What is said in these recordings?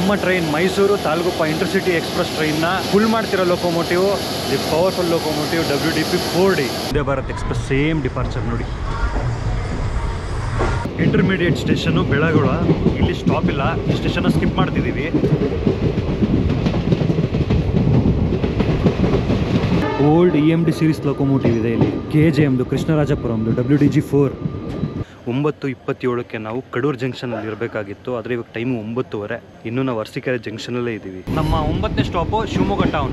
ನಮ್ಮ train Mysuru Talaguppa intercity express ಟ್ರೈನ್ನ full ಮಾಡ್ತಿರೋ locomotive, the powerful locomotive WDP 4D. Vande Bharat express same departure ನೋಡಿ. Intermediate station Belagola. ಇಲ್ಲಿ ಸ್ಟಾಪ್ ಇಲ್ಲ, ಈ ಸ್ಟೇಷನ್ನ ಸ್ಕಿಪ್ ಮಾಡ್ತಿದ್ದೀವಿ. ಓಲ್ಡ್ EMD ಸೀರೀಸ್ ಲೊಕೊಮೋಟಿವ್ ಇದೆ ಇಲ್ಲಿ. KJMದು ಕೃಷ್ಣರಾಜಪುರಂದು WDG 4. 9:27ಕ್ಕೆ ನಾವು ಕಡೂರು ಜಂಕ್ಷನಲ್ಲಿ ಇರಬೇಕಾಗಿತ್ತು, ಆದರೆ ಇವಾಗ ಟೈಮು 9:30. ಇನ್ನೂ ನಾವು ಅರಸೀಕೆರೆ ಜಂಕ್ಷನಲ್ಲೇ ಇದ್ದೀವಿ. ನಮ್ಮ 9ನೇ ಸ್ಟಾಪು ಶಿವಮೊಗ್ಗ ಟೌನ್.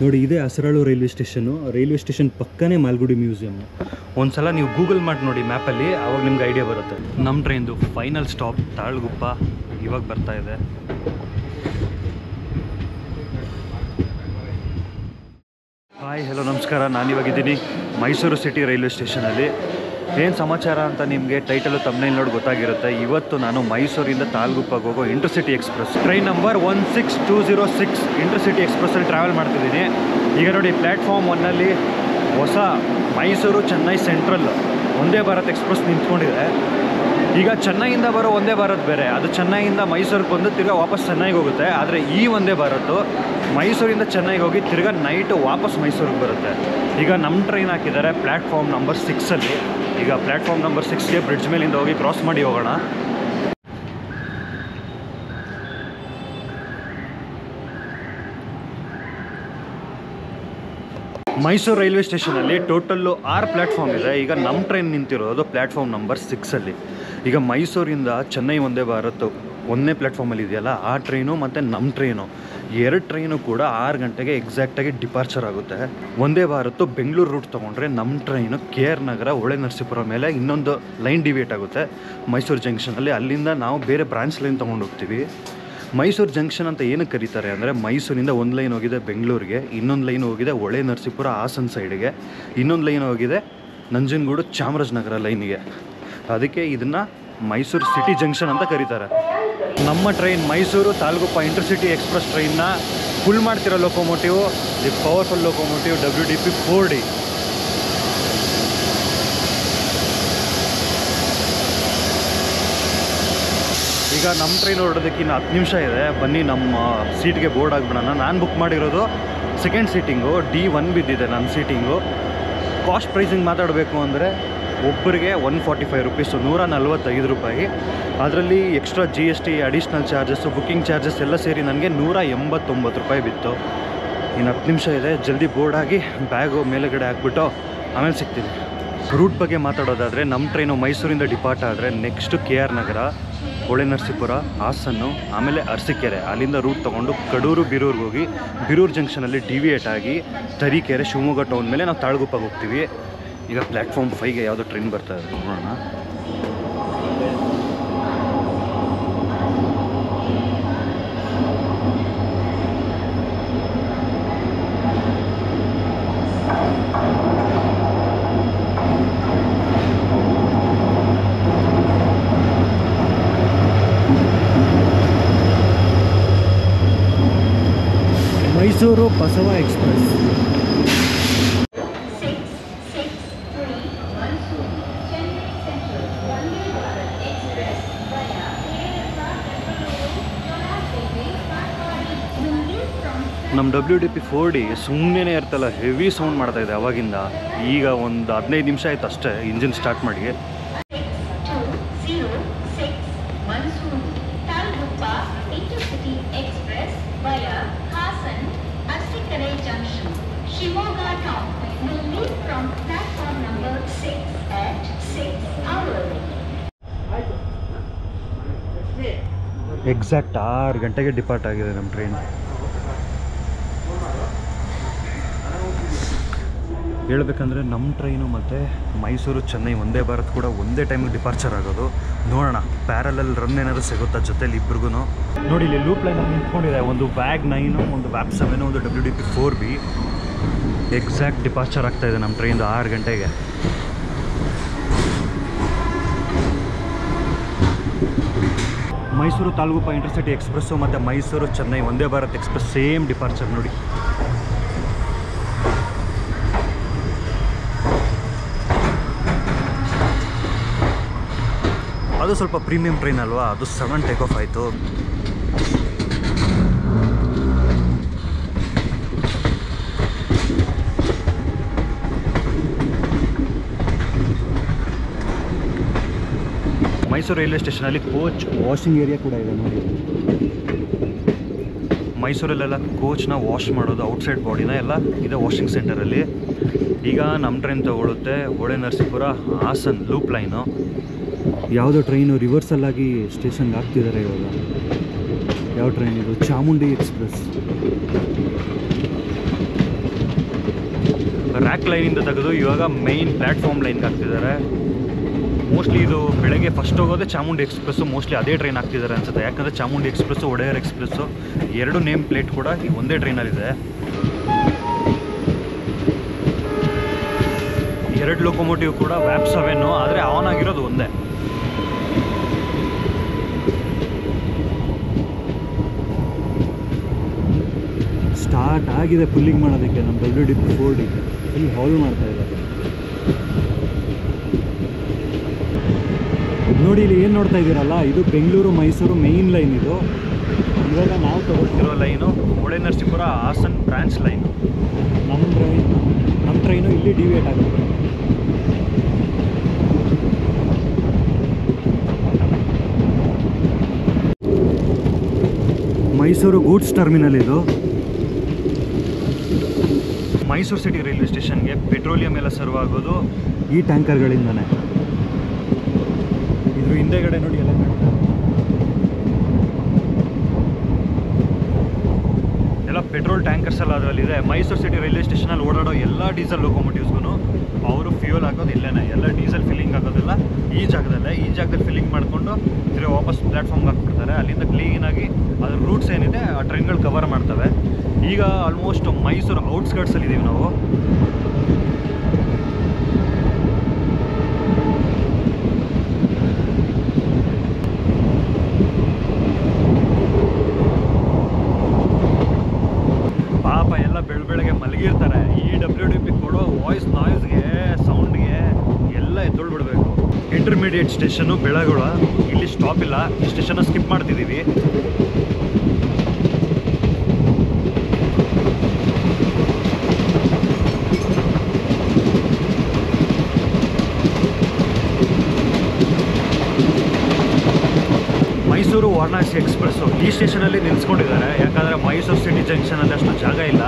ನೋಡಿ, ಇದೇ Arasalu railway station. Railway station ಪಕ್ಕನೇ ಮಾಲ್ಗುಡಿ ಮ್ಯೂಸಿಯಮ್. ಒಂದ್ಸಲ ನೀವು ಗೂಗಲ್ ಮಾಡಿ ನೋಡಿ ಮ್ಯಾಪಲ್ಲಿ, ಆವಾಗ ನಿಮ್ಗೆ ಐಡಿಯಾ ಬರುತ್ತೆ. ನಮ್ಮ ಟ್ರೈನ್ದು ಫೈನಲ್ ಸ್ಟಾಪ್ ತಾಳಗುಪ್ಪ ಇವಾಗ ಬರ್ತಾ ಇದೆ. ಹಾಯ್, ಹಲೋ, ನಮಸ್ಕಾರ. ನಾನಿವಾಗಿದ್ದೀನಿ ಮೈಸೂರು ಸಿಟಿ ರೈಲ್ವೆ ಸ್ಟೇಷನಲ್ಲಿ. ಏನು ಸಮಾಚಾರ ಅಂತ ನಿಮಗೆ ಟೈಟಲು ತಮ್ಮನೇಲಿ ನೋಡಿ ಗೊತ್ತಾಗಿರುತ್ತೆ. ಇವತ್ತು ನಾನು ಮೈಸೂರಿಂದ ತಾಳಗುಪ್ಪಗೆ ಹೋಗೋ intercity express train number 16206 intercity ಎಕ್ಸ್ಪ್ರೆಸ್ಸಲ್ಲಿ ಟ್ರಾವೆಲ್ ಮಾಡ್ತಿದ್ದೀನಿ. ಈಗ ನೋಡಿ, ಪ್ಲ್ಯಾಟ್ಫಾರ್ಮ್ 1ನಲ್ಲಿ ಹೊಸ ಮೈಸೂರು ಚೆನ್ನೈ ಸೆಂಟ್ರಲ್ ವಂದೇ ಭಾರತ್ ಎಕ್ಸ್ಪ್ರೆಸ್ ನಿಂತ್ಕೊಂಡಿದೆ. ಈಗ ಚೆನ್ನೈಯಿಂದ ಬರೋ ವಂದೇ ಭಾರತ್ ಬೇರೆ, ಅದು ಚೆನ್ನೈಯಿಂದ ಮೈಸೂರಿಗೆ ಬಂದು ತಿರ್ಗಾ ವಾಪಸ್ ಚೆನ್ನೈಗೆ ಹೋಗುತ್ತೆ. ಆದರೆ ಈ ವಂದೇ ಭಾರತ್ ಮೈಸೂರಿಂದ ಚೆನ್ನೈಗೆ ಹೋಗಿ ತಿರ್ಗಾ ನೈಟು ವಾಪಸ್ ಮೈಸೂರಿಗೆ ಬರುತ್ತೆ. ಈಗ ನಮ್ಮ ಟ್ರೈನ್ ಹಾಕಿದ್ದಾರೆ ಪ್ಲ್ಯಾಟ್ಫಾರ್ಮ್ ನಂಬರ್ 6ಅಲ್ಲಿ. ಈಗ ಪ್ಲ್ಯಾಟ್ಫಾರ್ಮ್ ನಂಬರ್ 6ಗೆ ಬ್ರಿಡ್ಜ್ ಮೇಲಿಂದ ಹೋಗಿ ಕ್ರಾಸ್ ಮಾಡಿ ಹೋಗೋಣ. ಮೈಸೂರು ರೈಲ್ವೆ ಸ್ಟೇಷನಲ್ಲಿ ಟೋಟಲ್ಲು 6 ಪ್ಲ್ಯಾಟ್ಫಾರ್ಮ್ ಇದೆ. ಈಗ ನಮ್ಮ ಟ್ರೈನ್ ನಿಂತಿರೋದು ಪ್ಲ್ಯಾಟ್ಫಾರ್ಮ್ ನಂಬರ್ 6ಅಲ್ಲಿ. ಈಗ ಮೈಸೂರಿಂದ ಚೆನ್ನೈ ವಂದೇ ಭಾರತ್ 1ನೇ ಪ್ಲ್ಯಾಟ್ಫಾರ್ಮಲ್ಲಿ ಇದೆಯಲ್ಲ, ಆ ಟ್ರೈನು ಮತ್ತು ನಮ್ಮ ಟ್ರೈನು 2 ಟ್ರೈನು ಕೂಡ 6 ಗಂಟೆಗೆ ಎಕ್ಸಾಕ್ಟಾಗಿ ಡಿಪಾರ್ಚರ್ ಆಗುತ್ತೆ. ವಂದೇ ಭಾರತ್ ಬೆಂಗಳೂರು ರೂಟ್ ತೊಗೊಂಡ್ರೆ ನಮ್ಮ ಟ್ರೈನು KR ನಗರ ಹೊಳೆ ನರಸೀಪುರ ಮೇಲೆ ಇನ್ನೊಂದು ಲೈನ್ ಡಿವಿಯೇಟ್ ಆಗುತ್ತೆ ಮೈಸೂರು ಜಂಕ್ಷನಲ್ಲಿ. ಅಲ್ಲಿಂದ ನಾವು ಬೇರೆ ಬ್ರಾಂಚ್ ಲೈನ್ ತೊಗೊಂಡು ಹೋಗ್ತೀವಿ. ಮೈಸೂರು ಜಂಕ್ಷನ್ ಅಂತ ಏನಕ್ಕೆ ಕರೀತಾರೆ ಅಂದರೆ, ಮೈಸೂರಿಂದ ಒಂದು ಲೈನ್ ಹೋಗಿದೆ ಬೆಂಗಳೂರಿಗೆ, ಇನ್ನೊಂದು ಲೈನ್ ಹೋಗಿದೆ ಹೊಳೆ ನರಸೀಪುರ ಹಾಸನ ಸೈಡ್ಗೆ, ಇನ್ನೊಂದು ಲೈನ್ ಹೋಗಿದೆ ನಂಜನಗೂಡು ಚಾಮರಾಜನಗರ ಲೈನಿಗೆ. ಅದಕ್ಕೆ ಇದನ್ನು ಮೈಸೂರು ಸಿಟಿ ಜಂಕ್ಷನ್ ಅಂತ ಕರೀತಾರೆ. ನಮ್ಮ train Mysuru Talaguppa intercity express ಟ್ರೈನ್ನ ಫುಲ್ ಮಾಡ್ತಿರೋ locomotive, the powerful locomotive WDP 4D. ಈಗ ನಮ್ಮ ಟ್ರೈನ್ ಹೊರಡೋದಕ್ಕೆ ಇನ್ನು 10 ನಿಮಿಷ ಇದೆ. ಬನ್ನಿ ನಮ್ಮ ಸೀಟ್ಗೆ ಬೋರ್ಡ್ ಆಗಿಬಿಡೋಣ. ನಾನು ಬುಕ್ ಮಾಡಿರೋದು ಸೆಕೆಂಡ್ ಸೀಟಿಂಗು, D1 ಬಿದ್ದಿದೆ ನನ್ನ ಸೀಟಿಂಗು. ಕಾಸ್ಟ್ ಪ್ರೈಸಿಂಗ್ ಮಾತಾಡಬೇಕು ಅಂದರೆ ಒಬ್ಬರಿಗೆ 145 ರುಪೀಸು, 145 ರೂಪಾಯಿ. ಅದರಲ್ಲಿ extra GST, additional charges, booking charges ಎಲ್ಲ ಸೇರಿ ನನಗೆ 189 ರೂಪಾಯಿ ಬಿತ್ತು. ಇನ್ನು 10 ನಿಮಿಷ ಇದೆ. ಜಲ್ದಿ ಬೋರ್ಡ್ ಆಗಿ ಬ್ಯಾಗು ಮೇಲುಗಡೆ ಹಾಕ್ಬಿಟ್ಟು ಆಮೇಲೆ ಸಿಗ್ತೀನಿ. ರೂಟ್ ಬಗ್ಗೆ ಮಾತಾಡೋದಾದರೆ, ನಮ್ಮ ಟ್ರೈನು ಮೈಸೂರಿಂದ ಡಿಪಾರ್ಟ್ ಆದರೆ ನೆಕ್ಸ್ಟು KR ನಗರ, ಹೊಳೆ ನರಸೀಪುರ, ಹಾಸನ್ನು, ಆಮೇಲೆ ಅರಸೀಕೆರೆ, ಅಲ್ಲಿಂದ ರೂಟ್ ತೊಗೊಂಡು ಕಡೂರು ಬೀರೂರ್ಗೆ ಹೋಗಿ ಬೀರೂರು ಜಂಕ್ಷನಲ್ಲಿ ಡಿವಿಯೇಟ್ ಆಗಿ ತರೀಕೆರೆ ಶಿವಮೊಗ್ಗ ಟೌನ್ ಮೇಲೆ ನಾವು ತಾಳಗುಪ್ಪಗೆ ಹೋಗ್ತೀವಿ. ಈಗ ಪ್ಲ್ಯಾಟ್ಫಾರ್ಮ್ 5ಗೆ ಯಾವುದೋ ಟ್ರೈನ್ ಬರ್ತಾ ಇದೆ, ನೋಡೋಣ. ಮೈಸೂರು ಬಸವ ಎಕ್ಸ್ಪ್ರೆಸ್. ನಮ್ಮ WDP 4D ಸುಮ್ಮನೆ ಇರ್ತಲ್ಲ, ಹೆವಿ ಸೌಂಡ್ ಮಾಡ್ತಾ ಇದೆ ಅವಾಗಿಂದ. ಈಗ ಒಂದು 15 ನಿಮಿಷ ಆಯ್ತು ಅಷ್ಟೇ ಇಂಜಿನ್ ಸ್ಟಾರ್ಟ್ ಮಾಡಿ. ಎಕ್ಸಾಕ್ಟ್ 6 ಗಂಟೆಗೆ ಡಿಪಾರ್ಟ್ ಆಗಿದೆ ನಮ್ಮ ಟ್ರೈನ್. ಹೇಳಬೇಕಂದ್ರೆ ನಮ್ಮ ಟ್ರೈನು ಮತ್ತು ಮೈಸೂರು ಚೆನ್ನೈ ವಂದೇ ಭಾರತ್ ಕೂಡ ಒಂದೇ ಟೈಮಿಗೆ ಡಿಪಾರ್ಚರ್ ಆಗೋದು. ನೋಡೋಣ ಪ್ಯಾರಲಲ್ ರನ್ ಏನಾದರೂ ಸಿಗುತ್ತಾ ಜೊತೆಲಿ ಇಬ್ರಿಗೂ. ನೋಡಿ, ಇಲ್ಲಿ ಲೂಪ್ ಲೈನಲ್ಲಿ ನಿಂತ್ಕೊಂಡಿದೆ. ಒಂದು WAG 9, ಒಂದು WAP 7, ಒಂದು WDP 4B. ಎಕ್ಸಾಕ್ಟ್ ಡಿಪಾರ್ಚರ್ ಆಗ್ತಾಯಿದೆ ನಮ್ಮ ಟ್ರೈನ್ದು 6 ಗಂಟೆಗೆ. ಮೈಸೂರು ತಾಳಗುಪ್ಪ ಇಂಟರ್ಸಿಟಿ ಎಕ್ಸ್ಪ್ರೆಸ್ಸು ಮತ್ತು Mysuru Chennai Vande Bharat express same departure ನೋಡಿ. ಅದು ಸ್ವಲ್ಪ ಪ್ರೀಮಿಯಂ ಟ್ರೈನ್ ಅಲ್ವಾ, ಅದು ಸಡನ್ ಟೇಕ್ ಆಫ್ ಆಯಿತು. ಮೈಸೂರು ರೈಲ್ವೆ ಸ್ಟೇಷನಲ್ಲಿ ಕೋಚ್ ವಾಷಿಂಗ್ ಏರಿಯಾ ಕೂಡ ಇದೆ ನೋಡಿ. ಮೈಸೂರಲ್ಲೆಲ್ಲ ಕೋಚ್ನ ವಾಶ್ ಮಾಡೋದು, ಔಟ್ಸೈಡ್ ಬಾಡಿನ ಎಲ್ಲ ಇದೆ ವಾಷಿಂಗ್ ಸೆಂಟರಲ್ಲಿ. ಈಗ ನಮ್ಮ ಟ್ರೈನ್ ತಗೊಳುತ್ತೆ ಹೊಳೆ ನರಸೀಪುರ ಹಾಸನ್ ಲೂಪ್ ಲೈನು. ಯಾವುದೋ ಟ್ರೈನು ರಿವರ್ಸಲ್ಲಾಗಿ ಸ್ಟೇಷನ್ಗೆ ಹಾಕ್ತಿದ್ದಾರೆ ಇವಾಗ. ಯಾವ ಟ್ರೈನ್ ಇದು? ಚಾಮುಂಡಿ ಎಕ್ಸ್ಪ್ರೆಸ್. ರ್ಯಾಕ್ ಲೈನಿಂದ ತೆಗೆದು ಇವಾಗ ಮೈನ್ ಪ್ಲ್ಯಾಟ್ಫಾರ್ಮ್ ಲೈನ್ಗೆ ಹಾಕ್ತಿದ್ದಾರೆ. ಮೋಸ್ಟ್ಲಿ ಇದು ಬೆಳಗ್ಗೆ ಫಸ್ಟ್ ಹೋಗೋದೇ ಚಾಮುಂಡಿ ಎಕ್ಸ್ಪ್ರೆಸ್ಸು. ಮೋಸ್ಟ್ಲಿ ಅದೇ ಟ್ರೈನ್ ಹಾಕ್ತಿದ್ದಾರೆ ಅನ್ಸುತ್ತೆ, ಯಾಕಂದರೆ ಚಾಮುಂಡಿ ಎಕ್ಸ್ಪ್ರೆಸ್ಸು ಒಡೆಯರ್ ಎಕ್ಸ್ಪ್ರೆಸ್ಸು ಎರಡು ನೇಮ್ ಪ್ಲೇಟ್ ಕೂಡ ಈ ಒಂದೇ ಟ್ರೈನಲ್ಲಿದೆ. ಎರಡು ಲೊಕೊಮೋಟಿವ್ ಕೂಡ ವ್ಯಾಪ್ 7, ಆದರೆ ಆನ್ ಆಗಿರೋದು ಒಂದೇ. ಸ್ಟಾರ್ಟ್ ಆಗಿದೆ ಪುಲ್ಲಿಂಗ್ ಮಾಡೋದಕ್ಕೆ. ನಮ್ಮ WD-40 ಫುಲ್ ಹಾಲ್ ಮಾಡ್ತಾ ಇದ್ದಾರೆ ನೋಡಿ. ಇಲ್ಲಿ ಏನು ನೋಡ್ತಾ ಇದ್ದೀರಲ್ಲ, ಇದು ಬೆಂಗಳೂರು ಮೈಸೂರು ಮೇಯ್ನ್ ಲೈನ್. ಇದು ಇವಾಗ ನಾವು ತಗೊಳ್ತಿರೋ line Hole Narasipura Haasan branch line. ನಮ್ಮ ಟ್ರೈನು ಇಲ್ಲಿ ಡಿವಿಯೇಟ್ ಆಗುತ್ತೆ. ಮೈಸೂರು ಗೂಡ್ಸ್ ಟರ್ಮಿನಲ್ ಇದು. ಮೈಸೂರು ಸಿಟಿ ರೈಲ್ವೆ ಸ್ಟೇಷನ್ಗೆ ಪೆಟ್ರೋಲಿಯಂ ಎಲ್ಲ ಸರ್ವ್ ಆಗೋದು ಈ ಟ್ಯಾಂಕರ್ಗಳಿಂದನೇ. ಇದ್ರ ಹಿಂದೆಗಡೆ ನೋಡಿ ಎಲ್ಲ ಎಲ್ಲ ಪೆಟ್ರೋಲ್ ಟ್ಯಾಂಕರ್ಸ್ ಎಲ್ಲ ಅದರಲ್ಲಿದೆ. ಮೈಸೂರು ಸಿಟಿ ರೈಲ್ವೆ ಸ್ಟೇಷನಲ್ಲಿ ಓಡಾಡೋ ಎಲ್ಲ ಡೀಸೆಲ್ ಲೊಕೊಮೋಟಿವ್ಸ್ಗೂ ಅವರು ಫ್ಯೂಯಲ್ ಹಾಕೋದು ಇಲ್ಲೇ. ಎಲ್ಲ ಡೀಸೆಲ್ ಫಿಲ್ಲಿಂಗ್ ಆಗೋದಿಲ್ಲ ಈ ಜಾಗದಲ್ಲೇ. ಈ ಜಾಗದಲ್ಲಿ ಫಿಲ್ಲಿಂಗ್ ಮಾಡಿಕೊಂಡು ತಿರುಗಿ ವಾಪಸ್ ಪ್ಲ್ಯಾಟ್ಫಾರ್ಮ್ಗೆ ಹಾಕ್ಬಿಡ್ತಾರೆ. ಅಲ್ಲಿಂದ ಕ್ಲೀನಾಗಿ ಅದ್ರ ರೂಟ್ಸ್ ಏನಿದೆ ಆ ಟ್ರೈನ್ಗಳು ಕವರ್ ಮಾಡ್ತವೆ. ಈಗ ಆಲ್ಮೋಸ್ಟ್ ಮೈಸೂರು ಔಟ್ಸ್ಕರ್ಟ್ಸಲ್ಲಿದ್ದೀವಿ ನಾವು. ಪಾಪ ಎಲ್ಲ ಬೆಳಗ್ಗೆ ಮಲಗಿರ್ತಾರೆ. ಈ WD-40 ಕೊಡೋ ವಾಯ್ಸ್ ನಾಯ್ಸ್ಗೆ ಸೌಂಡ್ಗೆ ಎಲ್ಲ ಎದ್ದೊಳ್ಬಿಡ್ಬೇಕು. Intermediate station Belagola. ಇಲ್ಲಿ ಸ್ಟಾಪ್ ಇಲ್ಲ, ಈ ಸ್ಟೇಷನ್ನ ಸ್ಕಿಪ್ ಮಾಡ್ತಿದ್ದೀವಿ. ಮೈಸೂರು ವಾರಣಾಸಿ ಎಕ್ಸ್ಪ್ರೆಸ್ಸು ಈ ಸ್ಟೇಷನಲ್ಲಿ ನಿಲ್ಲಿಸ್ಕೊಂಡಿದ್ದಾರೆ. ಯಾಕಂದರೆ ಮೈಸೂರು ಸಿಟಿ ಜಂಕ್ಷನಲ್ಲಿ ಅಷ್ಟು ಜಾಗ ಇಲ್ಲ.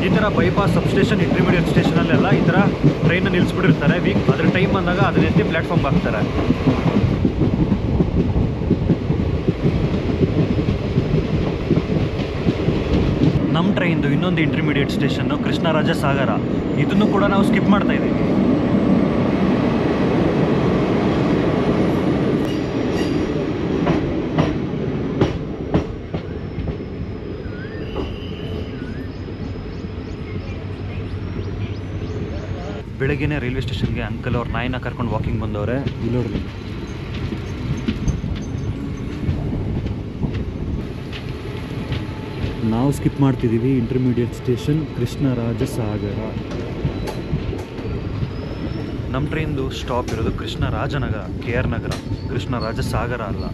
ಈ ಥರ ಬೈಪಾಸ್ ಸಬ್ಸ್ಟೇಷನ್ ಇಂಟರ್ಮೀಡಿಯೇಟ್ ಸ್ಟೇಷನಲ್ಲೆಲ್ಲ ಈ ಥರ ಟ್ರೈನ ನಿಲ್ಲಿಸ್ಬಿಟ್ಟಿರ್ತಾರೆ. ಅದ್ರ ಟೈಮ್ ಬಂದಾಗ ಅದನ್ನ ಎತ್ತಿ ಪ್ಲ್ಯಾಟ್ಫಾರ್ಮ್ಗೆ ಹಾಕ್ತಾರೆ. ನಮ್ಮ ಟ್ರೈನ್ದು ಇನ್ನೊಂದು ಇಂಟರ್ಮೀಡಿಯೇಟ್ ಸ್ಟೇಷನ್ನು ಕೃಷ್ಣರಾಜ ಸಾಗರ. ಇದನ್ನು ಕೂಡ ನಾವು ಸ್ಕಿಪ್ ಮಾಡ್ತಾ ಇದ್ದೀವಿ. ಬೆಳಗ್ಗೆನೇ ರೈಲ್ವೆ ಸ್ಟೇಷನ್ಗೆ ಅಂಕಲ್ ಅವ್ರ ನಾಯಿನ ಕರ್ಕೊಂಡು ವಾಕಿಂಗ್ ಬಂದವ್ರೆ. ಇಲ್ಲಿ ನೋಡ್ರಿ, ನಾವು ಸ್ಕಿಪ್ ಮಾಡ್ತಿದ್ದೀವಿ ಇಂಟರ್ಮೀಡಿಯೇಟ್ ಸ್ಟೇಷನ್ ಕೃಷ್ಣರಾಜ ಸಾಗರ. ನಮ್ಮ ಟ್ರೈನ್ದು ಸ್ಟಾಪ್ ಇರೋದು ಕೃಷ್ಣರಾಜನಗರ, KR ನಗರ, ಕೃಷ್ಣರಾಜ ಸಾಗರ ಅಲ್ಲ.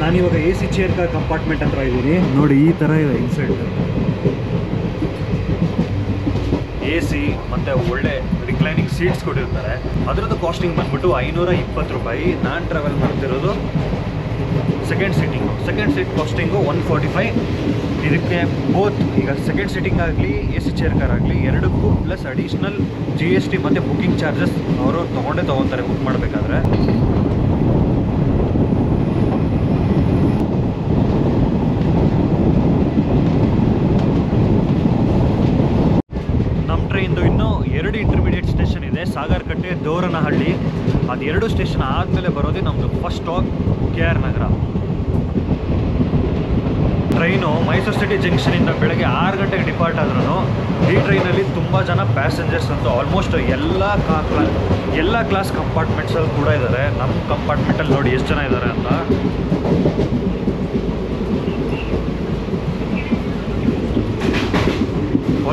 ನಾನಿವಾಗ AC ಚೇರ್ ಕಾರ್ ಕಂಪಾರ್ಟ್ಮೆಂಟ್ ಹತ್ರ ಇದ್ದೀನಿ ನೋಡಿ. ಈ ಥರ ಇದೆ ಇನ್ಸೈಡ್. AC ಮತ್ತು ಒಳ್ಳೆ ರಿಕ್ಲೈನಿಂಗ್ ಸೀಟ್ಸ್ ಕೊಟ್ಟಿರ್ತಾರೆ. ಅದರದ್ದು ಕಾಸ್ಟಿಂಗ್ ಬಂದ್ಬಿಟ್ಟು 520 ರೂಪಾಯಿ. ನಾನು ಟ್ರಾವೆಲ್ ಮಾಡ್ತಿರೋದು ಸೆಕೆಂಡ್ ಸೀಟ್ ಕಾಸ್ಟಿಂಗು 145. ಇದಕ್ಕೆ ಬೋತ್ ಈಗ ಸೆಕೆಂಡ್ ಸೀಟಿಂಗ್ ಆಗಲಿ AC ಚೇರ್ ಕಾರ್ ಆಗಲಿ ಎರಡಕ್ಕೂ ಪ್ಲಸ್ ಅಡಿಷ್ನಲ್ GST ಮತ್ತು ಬುಕ್ಕಿಂಗ್ ಚಾರ್ಜಸ್ ಅವರು ತೊಗೊತಾರೆ ಬುಕ್ ಮಾಡಬೇಕಾದ್ರೆ. ಟ್ರೈನ್ದು ಇನ್ನೂ 2 ಇಂಟರ್ಮೀಡಿಯೇಟ್ ಸ್ಟೇಷನ್ ಇದೆ, ಸಾಗರಕಟ್ಟೆ, ದೇವರನಹಳ್ಳಿ. ಅದು 2 ಸ್ಟೇಷನ್ ಆದಮೇಲೆ ಬರೋದೇ ನಮ್ಮದು ಫಸ್ಟ್ ಸ್ಟಾಪ್ KR ನಗರ. ಟ್ರೈನು ಮೈಸೂರು ಸಿಟಿ ಜಂಕ್ಷನಿಂದ ಬೆಳಗ್ಗೆ 6 ಗಂಟೆಗೆ ಡಿಪಾರ್ಟ್ ಆದ್ರೂ ಈ ಟ್ರೈನಲ್ಲಿ ತುಂಬ ಜನ ಪ್ಯಾಸೆಂಜರ್ಸ್ ಅಂತೂ ಆಲ್ಮೋಸ್ಟ್ ಎಲ್ಲ ಕ್ಲಾಸ್ ಕಂಪಾರ್ಟ್ಮೆಂಟ್ಸಲ್ಲಿ ಕೂಡ ಇದ್ದಾರೆ. ನಮ್ಮ ಕಂಪಾರ್ಟ್ಮೆಂಟಲ್ಲಿ ನೋಡಿ ಎಷ್ಟು ಜನ ಇದ್ದಾರೆ ಅಂತ.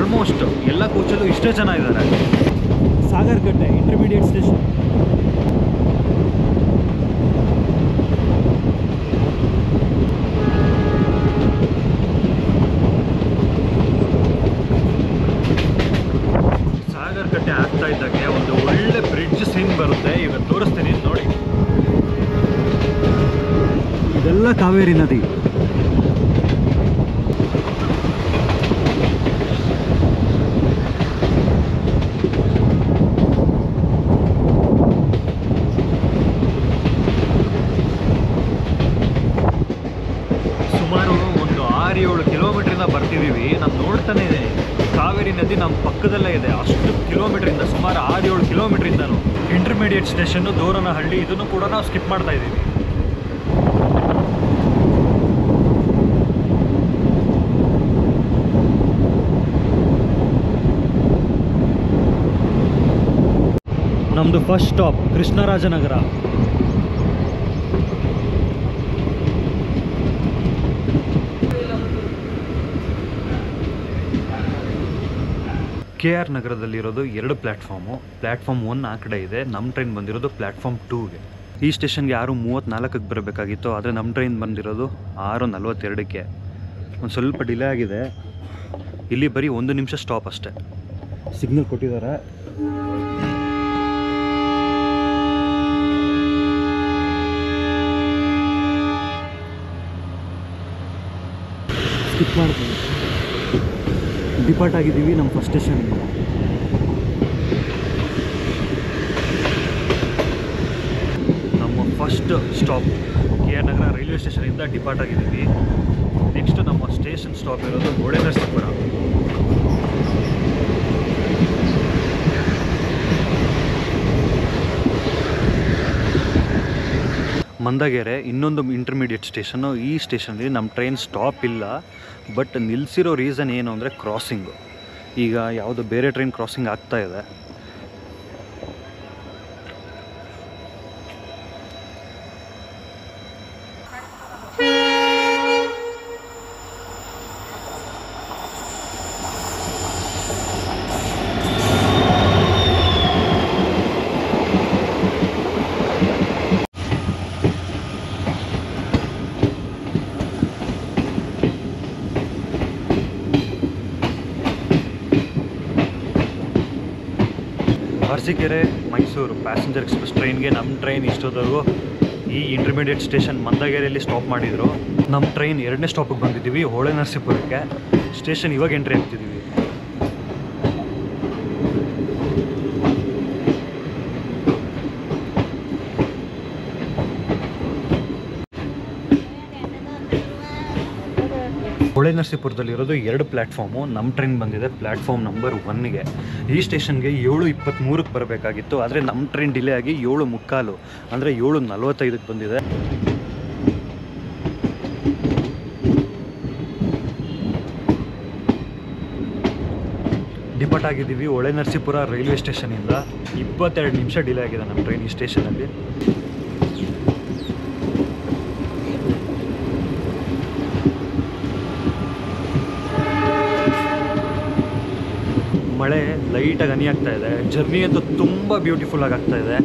ಆಲ್ಮೋಸ್ಟ್ ಎಲ್ಲ ಕೋಚಲ್ಲೂ ಇಷ್ಟೇ ಜನ ಇದ್ದಾರೆ. Sagarakatte intermediate station. ಸಾಗರಕಟ್ಟೆ ಆಗ್ತಾ ಇದ್ದಾಗೆ ಒಂದು ಒಳ್ಳೆ ಬ್ರಿಡ್ಜ್ ಸೀನ್ ಬರುತ್ತೆ. ಈಗ ತೋರಿಸ್ತೀನಿ ನೋಡಿ. ಇದೆಲ್ಲ ಕಾವೇರಿ ನದಿ. ಸುಮಾರು ಒಂದು 6-7 ಕಿಲೋಮೀಟ್ರಿಂದ ಬರ್ತಿದ್ದೀವಿ. ನಾನು ನೋಡ್ತಾನೆ ಇದ್ದೀನಿ ಕಾವೇರಿ ನದಿ ನಮ್ಮ ಪಕ್ಕದಲ್ಲೇ ಇದೆ. ಅಷ್ಟು ಕಿಲೋಮೀಟ್ರಿಂದ, ಸುಮಾರು 6-7 ಕಿಲೋಮೀಟ್ರಿಂದನೂ. ಇಂಟರ್ಮೀಡಿಯೇಟ್ ಸ್ಟೇಷನ್ನು ದೋರನಹಳ್ಳಿ, ಇದನ್ನು ಕೂಡ ನಾವು ಸ್ಕಿಪ್ ಮಾಡ್ತಾ ಇದ್ದೀವಿ. ನಮ್ಮದು first stop Krishnarajanagara. KR ನಗರದಲ್ಲಿರೋದು 2 platform. Platform 1 ಆ ಕಡೆ ಇದೆ. ನಮ್ಮ ಟ್ರೈನ್ ಬಂದಿರೋದು ಪ್ಲ್ಯಾಟ್ಫಾರ್ಮ್ 2ಗೆ. ಈ ಸ್ಟೇಷನ್ಗೆ 6:34ಕ್ಕೆ ಬರಬೇಕಾಗಿತ್ತು, ಆದರೆ ನಮ್ಮ ಟ್ರೈನ್ ಬಂದಿರೋದು 6:42ಕ್ಕೆ. ಒಂದು ಸ್ವಲ್ಪ ಡಿಲೇ ಆಗಿದೆ. ಇಲ್ಲಿ ಬರೀ 1 ನಿಮಿಷ ಸ್ಟಾಪ್ ಅಷ್ಟೇ. ಸಿಗ್ನಲ್ ಕೊಟ್ಟಿದ್ದಾರೆ. ಸ್ಕಿಪ್ ಮಾಡ್ತೀವಿ. ಡಿಪಾರ್ಟ್ ಆಗಿದ್ದೀವಿ ನಮ್ಮ ಫಸ್ಟ್ ಸ್ಟೇಷನ್ನಿಂದ. ನಮ್ಮ ಫಸ್ಟ್ ಸ್ಟಾಪ್ KR ನಗರ ರೈಲ್ವೆ ಸ್ಟೇಷನಿಂದ ಡಿಪಾರ್ಟ್ ಆಗಿದ್ದೀವಿ. ನೆಕ್ಸ್ಟ್ ನಮ್ಮ ಸ್ಟೇಷನ್ ಸ್ಟಾಪ್ ಇರೋದು ಹೊಳೆನರಸೀಪುರ. ಮಂದಗೆರೆ ಇನ್ನೊಂದು ಇಂಟರ್ಮೀಡಿಯೇಟ್ ಸ್ಟೇಷನ್ನು. ಈ ಸ್ಟೇಷನಲ್ಲಿ ನಮ್ಮ ಟ್ರೈನ್ ಸ್ಟಾಪ್ ಇಲ್ಲ, ಬಟ್ ನಿಲ್ಲಿಸಿರೋ ರೀಸನ್ ಏನು ಅಂದರೆ ಕ್ರಾಸಿಂಗು. ಈಗ ಯಾವುದೋ ಬೇರೆ ಟ್ರೈನ್ ಕ್ರಾಸಿಂಗ್ ಆಗ್ತಾ ಇದೆ. ಅರಸೀಕೆರೆ ಮೈಸೂರು ಪ್ಯಾಸೆಂಜರ್ ಎಕ್ಸ್ಪ್ರೆಸ್ ಟ್ರೈನ್ಗೆ ನಮ್ಮ ಟ್ರೈನ್ ಇಷ್ಟೊತ್ತವರೆಗೂ ಈ ಇಂಟರ್ಮೀಡಿಯೇಟ್ ಸ್ಟೇಷನ್ ಮಂದಗೆರೆಯಲ್ಲಿ ಸ್ಟಾಪ್ ಮಾಡಿದರು. ನಮ್ಮ ಟ್ರೈನ್ 2ನೇ ಸ್ಟಾಪಿಗೆ ಬಂದಿದ್ದೀವಿ, ಹೊಳೆನರಸೀಪುರಕ್ಕೆ. ಸ್ಟೇಷನ್ ಇವಾಗ ಎಂಟ್ರಿ ಆಗ್ತಿದ್ದೀವಿ. ಹೊಳೆನರಸೀಪುರದಲ್ಲಿರೋದು 2 ಪ್ಲ್ಯಾಟ್ಫಾರ್ಮು. ನಮ್ಮ ಟ್ರೈನ್ ಬಂದಿದೆ ಪ್ಲ್ಯಾಟ್ಫಾರ್ಮ್ ನಂಬರ್ 1ಗೆ. ಈ ಸ್ಟೇಷನ್ಗೆ 7:23ಕ್ಕೆ ಬರಬೇಕಾಗಿತ್ತು, ಆದರೆ ನಮ್ಮ ಟ್ರೈನ್ ಡಿಲೇ ಆಗಿ 7:45 ಅಂದರೆ 7:45ಕ್ಕೆ ಬಂದಿದೆ. ಡಿಪಾರ್ಟ್ ಆಗಿದ್ದೀವಿ ಹೊಳೆನರಸೀಪುರ ರೈಲ್ವೆ ಸ್ಟೇಷನಿಂದ. 22 ನಿಮಿಷ ಡಿಲೇ ಆಗಿದೆ ನಮ್ಮ ಟ್ರೈನ್ ಈ ಸ್ಟೇಷನಲ್ಲಿ. ಮಳೆ ಲೈಟಾಗಿ ಹನಿ ಆಗ್ತಾ ಇದೆ. ಜರ್ನಿ ಅಂತೂ ತುಂಬ ಬ್ಯೂಟಿಫುಲ್ಲಾಗಿ ಆಗ್ತಾ ಇದೆ.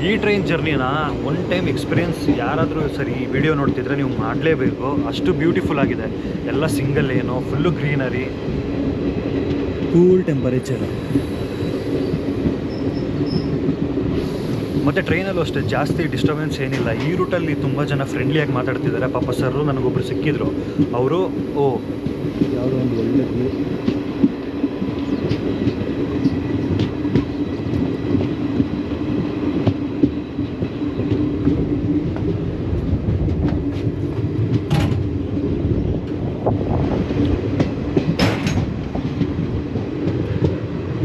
ಈ ಟ್ರೈನ್ ಜರ್ನಿನ ಒನ್ ಟೈಮ್ ಎಕ್ಸ್ಪೀರಿಯೆನ್ಸ್ ಯಾರಾದರೂ ಸರಿ ವಿಡಿಯೋ ನೋಡ್ತಿದ್ರೆ ನೀವು ಮಾಡಲೇಬೇಕು. ಅಷ್ಟು ಬ್ಯೂಟಿಫುಲ್ ಆಗಿದೆ. ಎಲ್ಲ single lane, full greenery, cool temperature. ಮತ್ತು ಟ್ರೈನಲ್ಲೂ ಅಷ್ಟೇ ಜಾಸ್ತಿ ಡಿಸ್ಟರ್ಬೆನ್ಸ್ ಏನಿಲ್ಲ. ಈ ರೂಟಲ್ಲಿ ತುಂಬ ಜನ ಫ್ರೆಂಡ್ಲಿಯಾಗಿ ಮಾತಾಡ್ತಿದ್ದಾರೆ. ಪಾಪ ಸರ್ರು ನನಗೊಬ್ಬರು ಸಿಕ್ಕಿದ್ರು. ಅವರು ಯಾವುದೋ ಒಂದು ಒಳ್ಳೆಯದು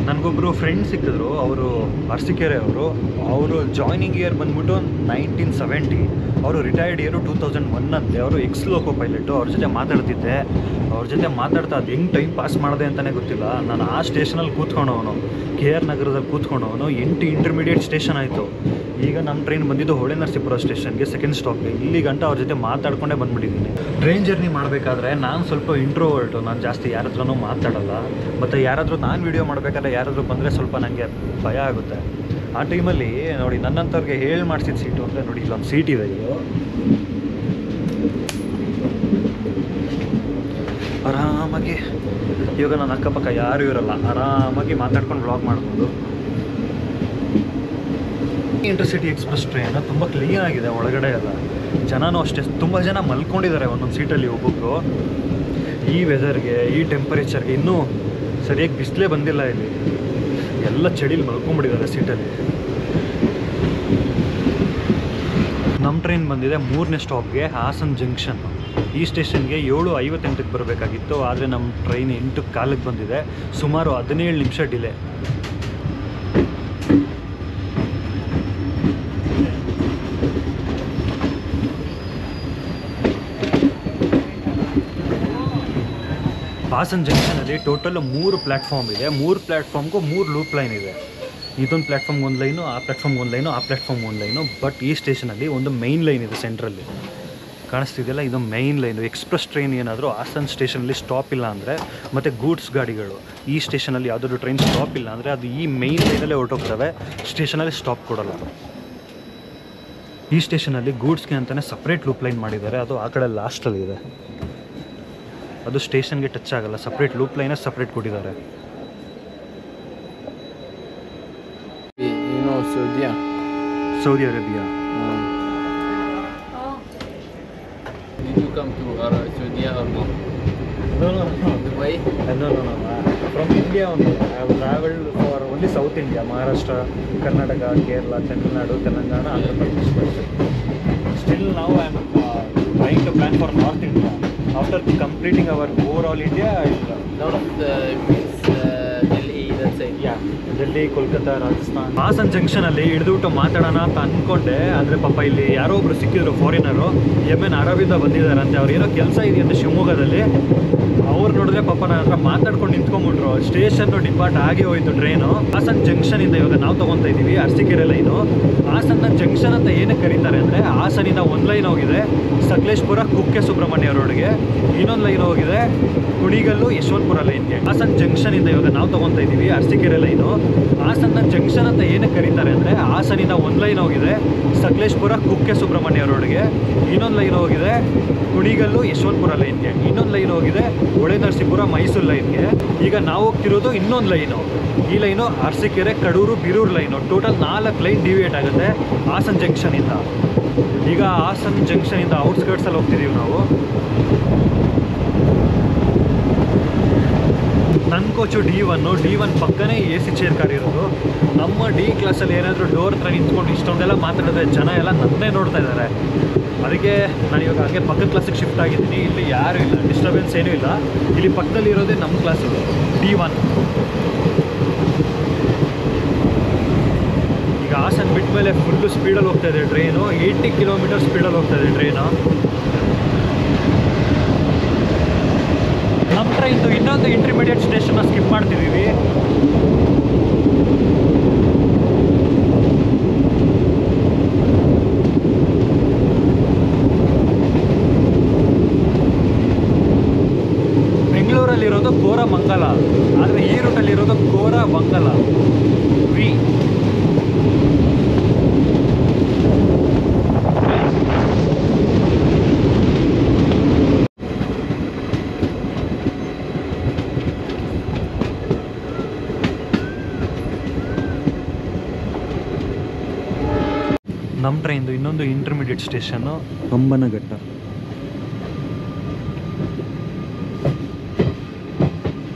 ನನಗೊಬ್ಬರು ಫ್ರೆಂಡ್ ಸಿಕ್ಕಿದ್ರು. ಅವರು ಅರಸೀಕೆರೆ ಅವರು ಜಾಯ್ನಿಂಗ್ ಇಯರ್ ಬಂದ್ಬಿಟ್ಟು 1970. ಅವರು ರಿಟೈರ್ಡ್ ಇಯರು 2001 ಅಂತೆ. ಅವರು ಎಕ್ಸ್-ಲೋಕೋ ಪೈಲಟು. ಅವ್ರ ಜೊತೆ ಮಾತಾಡ್ತಿದ್ದೆ. ಅವ್ರ ಜೊತೆ ಮಾತಾಡ್ತಾ ಅದು ಹೆಂಗೆ ಟೈಮ್ ಪಾಸ್ ಮಾಡಿದೆ ಅಂತಲೇ ಗೊತ್ತಿಲ್ಲ. ನಾನು ಆ ಸ್ಟೇಷನಲ್ಲಿ ಕೂತ್ಕೊಂಡವನು, KR ನಗರದಲ್ಲಿ ಕೂತ್ಕೊಂಡವನು. 8 ಇಂಟರ್ಮೀಡಿಯೇಟ್ ಸ್ಟೇಷನ್ ಆಯಿತು. ಈಗ ನಮ್ಮ ಟ್ರೈನ್ ಬಂದಿದ್ದು ಹೊಳೆ ನರಸೀಪುರ ಸ್ಟೇಷನ್ಗೆ ಸೆಕೆಂಡ್ ಸ್ಟಾಪ್ಗೆ. ಇಲ್ಲಿ ಗಂಟ ಅವ್ರ ಜೊತೆ ಮಾತಾಡ್ಕೊಂಡೇ ಬಂದುಬಿಟ್ಟಿದ್ದೀನಿ. ಟ್ರೈನ್ ಜರ್ನಿ ಮಾಡಬೇಕಾದ್ರೆ ನಾನು ಸ್ವಲ್ಪ ಇಂಟ್ರೋವರ್ಟು, ನಾನು ಜಾಸ್ತಿ ಯಾರ ಹತ್ರನೂ ಮಾತಾಡಲ್ಲ. ಮತ್ತು ಯಾರಾದರೂ ನಾನು ವೀಡಿಯೋ ಮಾಡಬೇಕಾದ್ರೆ ಯಾರಾದರೂ ಬಂದರೆ ಸ್ವಲ್ಪ ನನಗೆ ಭಯ ಆಗುತ್ತೆ. ಆ ಟೈಮಲ್ಲಿ ನೋಡಿ ನನ್ನಂಥವ್ರಿಗೆ ಹೇಳಿ ಮಾಡಿಸಿದ ಸೀಟು ಅಂದರೆ ನೋಡಿ ಇಲ್ಲೊಂದು ಸೀಟ್ ಇದೆ. ಇದು ಆರಾಮಾಗಿ ಇವಾಗ ನನ್ನ ಅಕ್ಕಪಕ್ಕ ಯಾರೂ ಇರೋಲ್ಲ, ಆರಾಮಾಗಿ ಮಾತಾಡ್ಕೊಂಡು ವ್ಲಾಗ್ ಮಾಡ್ಬೋದು. ಇಂಟರ್ಸಿಟಿ ಎಕ್ಸ್ಪ್ರೆಸ್ ಟ್ರೈನ್ ತುಂಬ ಕ್ಲೀನಾಗಿದೆ ಒಳಗಡೆ ಎಲ್ಲ. ಜನನೂ ಅಷ್ಟೇ, ತುಂಬ ಜನ ಮಲ್ಕೊಂಡಿದ್ದಾರೆ ಒಂದೊಂದು ಸೀಟಲ್ಲಿ ಒಬ್ಬೊಬ್ಬರು. ಈ ವೆದರ್ಗೆ, ಈ ಟೆಂಪರೇಚರ್ಗೆ ಇನ್ನೂ ಸರಿಯಾಗಿ ಬಿಸಿಲೇ ಬಂದಿಲ್ಲ ಇಲ್ಲಿ. ಎಲ್ಲ ಚಳಿಲಿ ಮಲ್ಕೊಂಡ್ಬಿಟ್ಟಿದ್ದಾರೆ ಸೀಟಲ್ಲಿ. ನಮ್ಮ ಟ್ರೈನ್ ಬಂದಿದೆ 3ನೇ ಸ್ಟಾಪ್ಗೆ, ಹಾಸನ್ ಜಂಕ್ಷನ್. ಈ ಸ್ಟೇಷನ್ಗೆ 7:58ಕ್ಕೆ ಬರಬೇಕಾಗಿತ್ತು, ಆದರೆ ನಮ್ಮ ಟ್ರೈನ್ 8:15ಕ್ಕೆ ಬಂದಿದೆ. ಸುಮಾರು 17 ನಿಮಿಷ ಡಿಲೇ. ಹಾಸನ್ ಜಂಕ್ಷನಲ್ಲಿ ಟೋಟಲ್ 3 ಪ್ಲ್ಯಾಟ್ಫಾರ್ಮ್ ಇದೆ. 3 ಪ್ಲ್ಯಾಟ್ಫಾರ್ಮ್ಗೂ 3 ಲೂಪ್ ಲೈನ್ ಇದೆ. ಇದೊಂದು ಪ್ಲ್ಯಾಟ್ಫಾರ್ಮ್ ಒಂದು ಲೈನು, ಆ ಪ್ಲ್ಯಾಟ್ಫಾರ್ಮ್ ಒಂದು ಲೈನು, ಆ ಪ್ಲ್ಯಾಟ್ಫಾರ್ಮ್ ಒಂದು ಲೈನು. ಬಟ್ ಈ ಸ್ಟೇಷನಲ್ಲಿ ಒಂದು ಮೈನ್ ಲೈನ್ ಇದೆ ಸೆಂಟ್ರಲ್ಲಿ, ಕಾಣಿಸ್ತಿದೆಯಲ್ಲ, ಇದು ಮೈನ್ ಲೈನು. ಎಕ್ಸ್ಪ್ರೆಸ್ ಟ್ರೈನ್ ಏನಾದರೂ ಹಾಸನ್ ಸ್ಟೇಷನಲ್ಲಿ ಸ್ಟಾಪ್ ಇಲ್ಲ ಅಂದರೆ, ಮತ್ತು ಗೂಡ್ಸ್ ಗಾಡಿಗಳು ಈ ಸ್ಟೇಷನಲ್ಲಿ ಯಾವುದಾದ್ರು ಟ್ರೈನ್ ಸ್ಟಾಪ್ ಇಲ್ಲ ಅಂದರೆ ಅದು ಈ ಮೈನ್ ಲೈನಲ್ಲೇ ಹೊರಟೋಗ್ತವೆ, ಸ್ಟೇಷನಲ್ಲಿ ಸ್ಟಾಪ್ ಕೊಡೋಲ್ಲ. ಈ ಸ್ಟೇಷನಲ್ಲಿ ಗೂಡ್ಸ್ಗೆ ಅಂತಲೇ ಸಪ್ರೇಟ್ ಲೂಪ್ ಲೈನ್ ಮಾಡಿದ್ದಾರೆ, ಅದು ಆ ಕಡೆ ಲಾಸ್ಟಲ್ಲಿ ಇದೆ. ಅದು ಸ್ಟೇಷನ್ಗೆ ಟಚ್ ಆಗಲ್ಲ, ಸಪ್ರೇಟ್ ಲೂಪ್ ಲೈನೇ ಸಪ್ರೇಟ್ ಕೊಟ್ಟಿದ್ದಾರೆ. Saudi Arabia. Did you come to Saudi or no? No. Dubai? No. From India only. I have traveled for only South India, Maharashtra, Karnataka, Kerala, Tamil Nadu, Telangana, Andhra Pradesh. Still now I am trying to plan for North India. After completing our overall India, I will... North means Delhi, that side. Yeah, Delhi, Kolkata, Rajasthan. Hassan ಜಂಕ್ಷನಲ್ಲಿ ಹಿಡಿದುಬಿಟ್ಟು ಮಾತಾಡೋಣ ಅಂತ ಅಂದ್ಕೊಂಡೆ, ಆದರೆ ಪಾಪ ಇಲ್ಲಿ ಯಾರೋ ಒಬ್ರು ಸಿಕ್ಕಿದ್ರು ಫಾರಿನರು, ಯೆಮೆನ್ ಅರಬಿಂದ ಬಂದಿದ್ದಾರಂತೆ. ಅವ್ರು ಏನೋ ಕೆಲಸ ಇದೆಯಂತೆ ಶಿವಮೊಗ್ಗದಲ್ಲಿ. ಅವ್ರು ನೋಡಿದ್ರೆ ಪಾಪ ನನ್ನ ಹತ್ರ ಮಾತಾಡ್ಕೊಂಡು ನಿಂತ್ಕೊಂಡ್ಬಿಟ್ರು. ಸ್ಟೇಷನ್ನು ಡಿಪಾರ್ಟ್ ಆಗಿ ಹೋಯಿತು ಟ್ರೈನು. ಹಾಸನ್ ಜಂಕ್ಷನಿಂದ ಇವಾಗ ನಾವು ತೊಗೊತಾ ಇದ್ದೀವಿ ಅರಸೀಕೆರೆ ಲೈನು. ಹಾಸನ್ನ ಜಂಕ್ಷನ್ ಅಂತ ಏನಕ್ಕೆ ಕರೀತಾರೆ ಅಂದರೆ, ಹಾಸನಿಂದ ಒಂದು ಲೈನ್ ಹೋಗಿದೆ ಸಕಲೇಶ್ಪುರ ಕುಕ್ಕೆ ಸುಬ್ರಹ್ಮಣ್ಯ ರೋಡ್ಗೆ, ಇನ್ನೊಂದು ಲೈನ್ ಹೋಗಿದೆ ಕುಣಿಗಲ್ಲು ಯಶವಂತಪುರ ಲೈನ್ಗೆ. ಹಾಸನ್ ಜಂಕ್ಷನಿಂದ ಇವಾಗ ನಾವು ತೊಗೊತಾ ಇದ್ದೀವಿ ಅರಸೀಕೆರೆ ಲೈನು. ಹಾಸನ್ನ ಜಂಕ್ಷನ್ ಅಂತ ಏನಕ್ಕೆ ಕರೀತಾರೆ ಅಂದರೆ, ಹಾಸನಿಂದ ಒಂದು ಲೈನ್ ಹೋಗಿದೆ ಸಕಲೇಶ್ಪುರ ಕುಕ್ಕೆ ಸುಬ್ರಹ್ಮಣ್ಯ ರೋಡ್ಗೆ, ಇನ್ನೊಂದು ಲೈನ್ ಹೋಗಿದೆ ಕುಣಿಗಲ್ಲು ಯಶವಂತಪುರ ಲೈನ್ಗೆ, ಇನ್ನೊಂದು ಲೈನ್ ಹೋಗಿದೆ ಹೊಳೆ ನರಸೀಪುರ ಮೈಸೂರು ಲೈನ್ಗೆ. ಈಗ ನಾವು ಹೋಗ್ತಿರೋದು ಇನ್ನೊಂದು ಲೈನು. ಈ line Arsikere Kadur Birur line. Total 4 line deviate ಆಗುತ್ತೆ ಹಾಸನ್ ಜಂಕ್ಷನಿಂದ. ಈಗ ಹಾಸನ್ ಜಂಕ್ಷನಿಂದ ಔಟ್ಸ್ಕರ್ಟ್ಸಲ್ಲಿ ಹೋಗ್ತಿದ್ದೀವಿ ನಾವು. ನನ್ನ coach D1 ಪಕ್ಕನೇ AC chair car ಇರೋದು. ನಮ್ಮ D ಕ್ಲಾಸಲ್ಲಿ ಏನಾದರೂ ಡೋರ್ ಹತ್ರ ನಿಂತ್ಕೊಂಡು ಇಷ್ಟೊಂದೆಲ್ಲ ಮಾತಾಡಿದ್ರೆ ಜನ ಎಲ್ಲ ನನ್ನೇ ನೋಡ್ತಾ ಇದ್ದಾರೆ. ಅದಕ್ಕೆ ನಾನು ಇವಾಗ ಹಾಗೆ ಪಕ್ಕದ ಕ್ಲಾಸಿಗೆ ಶಿಫ್ಟ್ ಆಗಿದ್ದೀನಿ. ಇಲ್ಲಿ ಯಾರೂ ಇಲ್ಲ, ಡಿಸ್ಟರ್ಬೆನ್ಸ್ ಏನೂ ಇಲ್ಲ. ಇಲ್ಲಿ ಪಕ್ಕದಲ್ಲಿ ಇರೋದೇ ನಮ್ಮ ಕ್ಲಾಸು D1. ಈಗ ಹಾಸನ್ ಬಿಟ್ಟ ಮೇಲೆ ಫುಲ್ಲು ಸ್ಪೀಡಲ್ಲಿ ಹೋಗ್ತಾ ಇದೆ ಟ್ರೈನು. 80 ಕಿಲೋಮೀಟರ್ ಸ್ಪೀಡಲ್ಲಿ ಹೋಗ್ತಾ ಇದೆ ಟ್ರೈನು. ನಮ್ಮ ಟ್ರೈನ್ದು ಇನ್ನೊಂದು ಇಂಟರ್ಮೀಡಿಯೇಟ್ ಸ್ಟೇಷನ್ನ ಸ್ಕಿಪ್ ಮಾಡ್ತಿದ್ದೀವಿ. ಬೆಂಗಳೂರಲ್ಲಿರೋದು ಕೋರಮಂಗಲ, ಆದರೆ ಈ ರೂಟಲ್ಲಿರೋದು ಕೋರಮಂಗಲ ವಿ. ನಮ್ಮ ಟ್ರೈನ್ದು ಇನ್ನೊಂದು intermediate station Kambanaghatta.